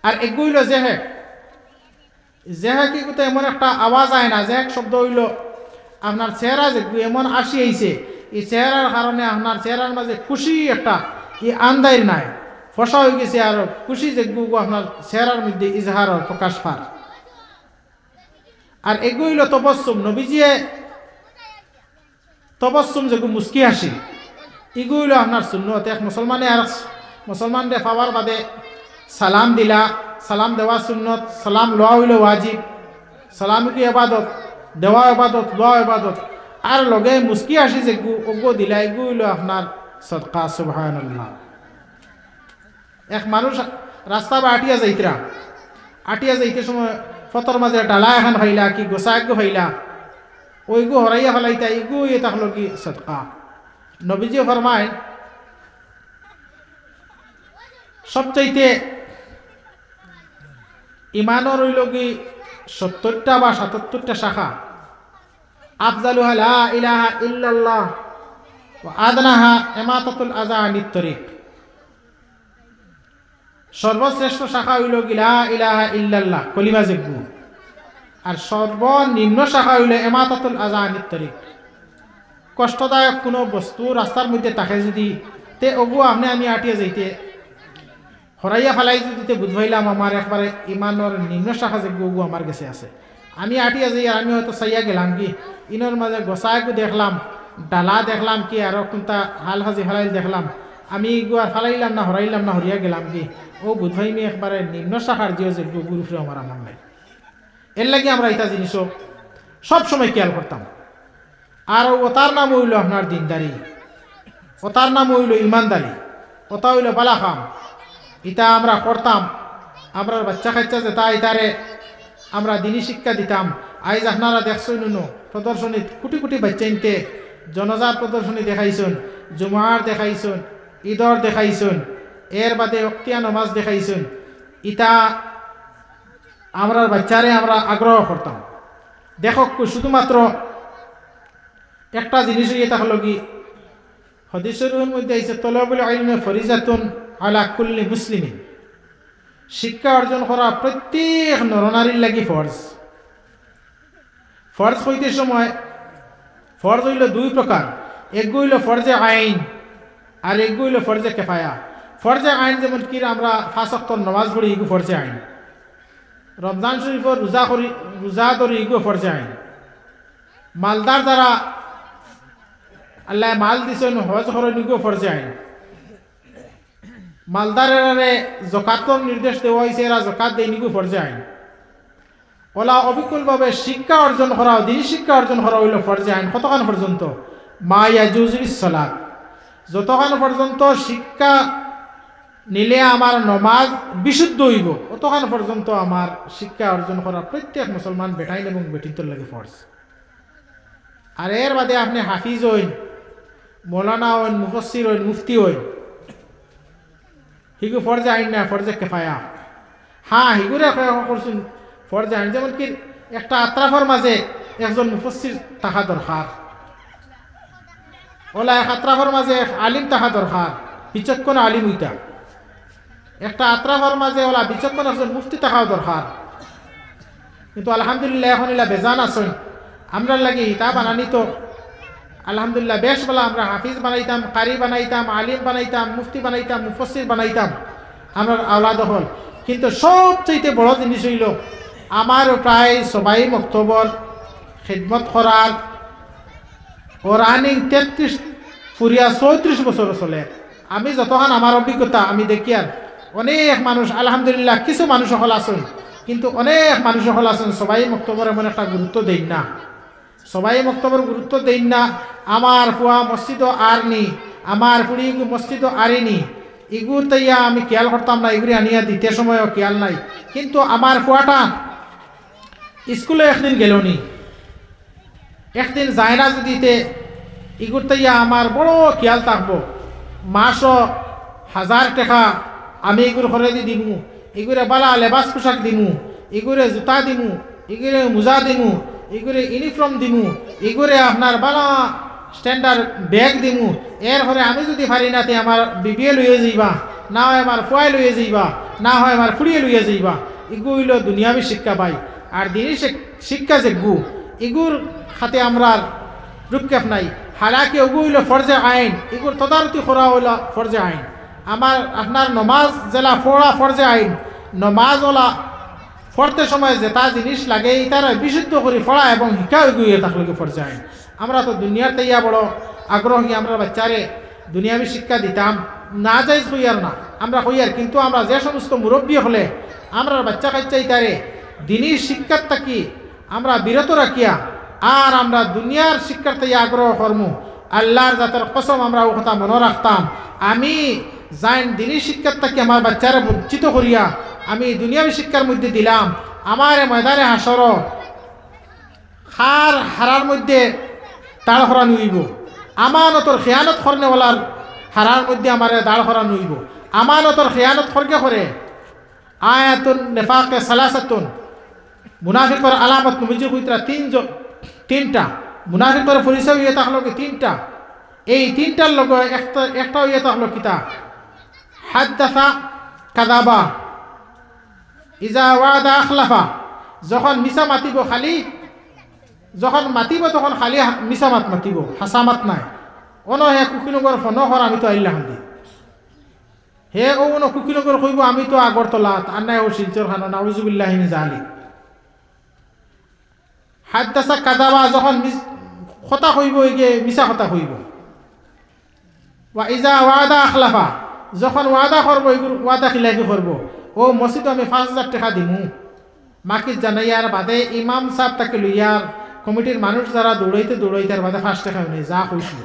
আর এগু হইল জেহেক, জেহেক ইগুতে এমন একটা আওয়াজ আয় না, জেহেক শব্দ হইল আপনার চেহারা যেগু এমন আসি আইছে, এই চেহারার কারণে আপনার চেহারার মাঝে খুশি একটা ই আন্দাইর নাই, ফসা হয়ে গেছে, আর খুশি যেগু আপনার চেহারার মধ্যে ইজহার প্রকাশ পার। আর এগু হইল তবস্সুম, নবীজিয়ে তবস্সুম যেগু মুস্কি হাসি, ইগু হইল আপনার সুন্নত। এক মুসলমানে আর মুসলমানদের পাওয়ার বাদে সালাম দিলা, সালাম দেওয়া সুন্নত, সালাম লওয়া হইল ওয়াজিব, সালাম কি ইবাদত, দেওয়া ইবাদত, লওয়া ইবাদত। আর লগে মুস্কি হাসি যেগু ওগো দিলা, এগু হইল আপনার সদকা। সুবহানাল্লাহ। এক মানুষ রাস্তা বা আটিয়া যাইতে সময় ফতর মাঝে ডালা এখন ফাইলা কি গোসা একগু ফাইলা, ওইগু হরাইয়া ফেলাইতা, ইগু ইয়ে থাকলো কি সদকা। নবীজি ফরমায় সবচাইতে ইমানের হইল কি 70টা বা 77টা শাখা, আফজালুহা লা ইলাহা ইল্লাল্লাহ ওয়া আদনাহা ইমাতাতুল আযা আনিত তরিক। সর্বশ্রেষ্ঠ শাখা হইল কি লা ইলাহা ইল্লাল্লাহ, কলিমা যেগু। আর সর্বনিম্ন শাখা হইল ইমাতাতুল আযা আনিত তরিক। কষ্টদায়ক কোনো বস্তু রাস্তার মধ্যে থাকে যদি তে ওগু আপনি আমি আটিয়ে যাইতে হরাইয়া ফেলাই যদি বুঝবাইলাম আমার একবারে ইমানের নিম্ন শাখা যেগু ওগু আমার কাছে আছে, আমি আটিয়া যাই, আর আমি হয়তো চাইয়া গেলাম কি ইনোর মাঝে গোসাইগু দেখলাম, ডালা দেখলাম কি আরো কোনটা হাল হাজি ফেলাই দেখলাম আমি গুয়ার ফালাইলাম না হরাইলাম না হরিয়া গেলাম কি ও বুধভাই মি একবারে নিম্ন শাখার যে গুরুফরে আমার আমার নাই এর লাগে আমরা এটা জিনিসও সব সময় খেয়াল করতাম। আর ওতার নাম হইল আপনার দিনদারি, ওতার নাম হইল ইমানদারি, ওটা হইল বালাখাম। এটা আমরা করতাম, আমরা বাচ্চা কাচ্চা যেটা এটারে আমরা দিনী শিক্ষা দিতাম। আইজ আপনারা দেখছেন নুনো প্রদর্শনী কোটি কোটি বাচ্চা ইনতে জনজাত প্রদর্শনী দেখাইছেন, জুমার দেখাইছেন, ঈদর দেখাইছেন, এর বাদে অক্তিয়া নমাজ দেখাইছেন। ইটা আমরা বাচ্চারে আমরা আগ্রহ করতাম। দেখক শুধুমাত্র একটা জিনিস এটা হলো কি হাদিসের মধ্যে আইছে তলবুল ইলমি ফরিজাতুন আলা কুল্লি মুসলিমিন, শিক্ষা অর্জন করা প্রত্যেক নরনারীর লাগি ফরজ। ফরজ হইতে সময় ফরজ হইল দুই প্রকার, এক হইল ফরজে আইন আর এক হইল ফরজে কেফায়া। ফরজে আইন যেমন কি আমরা 5 ওয়াক্ত নামাজ পড়ি এগু ফরজে আইন, রমজান শরীফর রোজা ধরি এগু ফরজে আইন, মালদার দ্বারা আল্লাহ মাল দিছেন হজ করেন এগু ফরজে আইন, মালদারে জকাতর নির্দেশ দেওয়া হয়েছে এরা জকাত দেয় এগু ফরজে আইন। ওলা অবিকলভাবে শিক্ষা অর্জন করা, দিন শিক্ষা অর্জন করা হইল ফরজে আইন। কতক্ষণ পর্যন্ত? মা ইয়াজুজুবিস সালাত, যতক্ষণ পর্যন্ত শিক্ষা নিলে আমার নমাজ বিশুদ্ধ হইব অতক্ষণ পর্যন্ত আমার শিক্ষা অর্জন করা প্রত্যেক মুসলমান বেটাইন এবং বেটিন্তর লাগে ফরজ। আর এর বাদে আপনি হাফিজ হইন, মৌলানা হইন, মুফাসসির হইন, মুফতি হইন, হিগু ফরজে আইন না ফরজে কেফায়া। হ্যাঁ হিগুরে করছেন ফরজে আইন। যেমন কি একটা আত্রাফর মাঝে একজন মুফাসসির থাকা দরকার, ওলা এক আত্রাফর মাঝে আলিম থাকা দরকার, বিচক্ষণ আলিম উইটা। একটা আত্রাফর মাঝে ওলা বিচক্ষণ একজন মুফতি থাকাও দরকার। কিন্তু আলহামদুলিল্লাহ এখন এলা বেজান আসেন আমরা লাগি তা বানানি তো আলহামদুলিল্লাহ বেশ বলা। আমরা হাফিজ বানাইতাম, কারি বানাইতাম, আলিম বানাইতাম, মুফতি বানাইতাম, মুফাসসির বানাইতাম আমরা আওলাদ হল। কিন্তু সবচেয়ে বড় জিনিস হইল আমার প্রায় সবাই মক্তবর খিদমত করার ও রানিং 33 ফুরিয়া 34 বছর চলে। আমি যতক্ষণ আমার অভিজ্ঞতা আমি দেখি আর অনেক মানুষ আলহামদুলিল্লাহ কিছু মানুষ সকল আছেন, কিন্তু অনেক মানুষ সকল আছেন সবাই মক্তবর এমন একটা গুরুত্ব দেন না, সবাই মক্তবর গুরুত্ব দেন না। আমার ফুয়া মসজিদও আর নি, আমার ফুড়ি মসজিদও আরিনি, ইগুর তাইয়া আমি খেয়াল করতাম না, এগুলি আনিয়া দিতে সময়ও খেয়াল নাই। কিন্তু আমার ফুয়াটা স্কুলে একদিন গেল নি, একদিন যায় না যদিতে ইগুর তাইয়া আমার বড় খেয়াল থাকবো। মাসও 1000 টাকা আমি এগুলো খরচ দিমু, এগুলো বালা লেবাস পোশাক দিমু, এগুলো জুতা দিমু, এগুলো মোজা দিমু, এগুলো ইউনিফর্ম দিমু, এগুলো আপনার বালা স্ট্যান্ডার্ড ব্যাগ দিমু। এরপরে আমি যদি পারি না আমার বিবিএ লইয়ে যাইবা, না হয় আমার ফুয়াই লইয়ে যাইবা, না হয় আমার ফুড়িয়ে লইয়ে যাইবা। এগু হইল দুনিয়াবি শিক্ষা পাই। আর দিনই শিক্ষা যেগু এগুর খাতে আমরা রূপক্ষেপ নাই। হালাকি ওগু হইল ফরজে আইন, এগুর তদারতি করা হইল ফরজে আইন। আমার আপনার নমাজ জেলা পড়া ফরজে আইন, নমাজ ওলা পড়তে সময় যেটা জিনিস লাগে তারা বিশুদ্ধ করে পড়া এবং শিক্ষা এগুয়ে থাকলে ফরজে আইন। আমরা তো দুনিয়ার তাইয়া বড় আগ্রহী, আমরা বাচ্চারে দুনিয়াবি শিক্ষা দিতাম না যাই হইয়ার না আমরা হইয়ার। কিন্তু আমরা যে সমস্ত মুরব্বী হলে আমরা বাচ্চা কাচ্চা ইতারে দিনীর শিক্ষার থাকি আমরা বিরত রাখিয়া আর আমরা দুনিয়ার শিক্ষার তাই আগ্রহ কর্ম আল্লাহর জাতের কসম আমরা ও কথা মনে রাখতাম। আমি যাইন দিনী শিক্ষার থাকি আমার বাচ্চারা বঞ্চিত করিয়া আমি দুনিয়াবি শিক্ষার মধ্যে দিলাম, আমার ময়দানে হাসর খার হারার মধ্যে দাঁড় করানো হইব, আমানতর খেয়ানত করনেওয়ালার হারার মধ্যে আমার দাঁড় করানো হইব। আমানতর খেয়ানত করকে করে আয়াতুন নেফাকে সালাসাতুন, মুনাফিকর আলামত নবীজি কইতরা তিনটা, মুনাফিকর পরিচয় হইয়া থাকলো কি 3টা। এই 3টার লগে একটা হইয়া থাকলো কিতা হাদ্দাসা কাযাবা, ইজা ওয়াদা আখলাফা, যখন মিছা মাতিব খালি, যখন মাতিব তখন খালি মিছা মাত মাতিব, হাসামাত নাই। অন হে কুকিনগর ফোন কর আমি তো আইলাম দি, হে ও কুকিনগর কইব আমি তো আগরতলাত আর নাই ও শিলচর খানো নাউজুবিল্লাহি মিন জালিক। হাদ্দাসা কাযাবা, যখন কথা কইব গিয়ে মিছা কথা কইব। ওয়া ইজা ওয়াদা আখলাফা, যখন ওয়াদা করবো এগুলো ওয়াদা খিলাফি করবো। ও মসজিদে আমি 5,000 টাকা দিমু, মাকিস জানাইয়ার বাদে ইমাম সাহেব তাকে লইয়ার কমিটির মানুষ যারা দৌড়াইতে আর বাদে 5 টাকা নেই যা কইছিল।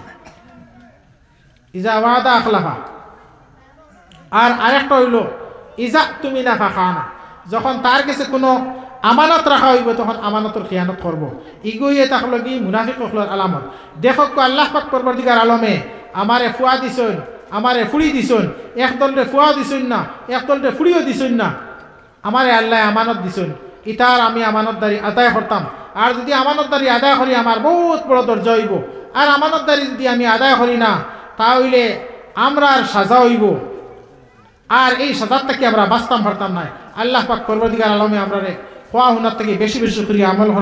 ইজা ওয়াদা আখলাফা। আর আরেকটা হইল ইজা তুমি না ফাখানা, যখন তার কাছে কোনো আমানত রাখা হইব তখন আমানতের খিয়ানত করবো। ইগুইয়ে থাকলো কি মুনাফিক হকলের আলামত। দেখো আল্লাহ পাক পরবর্তীকার আলমে আমারে ফুয়া দিছুন, আমারে ফুড়ি দিছুন, একদলরে ফুয়া দিছুন না, একদলরে ফুড়িও দিছুন না, আমারে আল্লাহ আমানত দিছুন। ইতার আমি আমানতদারি আদায় করতাম। আর যদি আমানতদারি আদায় করি আমার বহুত বড় দরজ হইব। আর আমানতদারি যদি আমি আদায় করি না তাহলে আমরার সাজা হইব। আর এই সাজার থেকে আমরা বাঁচতাম পারতাম না। আল্লাহ পাক পরবর্তীকার আলমে আমরা খোয়া হুনার থেকে বেশি বেশি করি আমল করা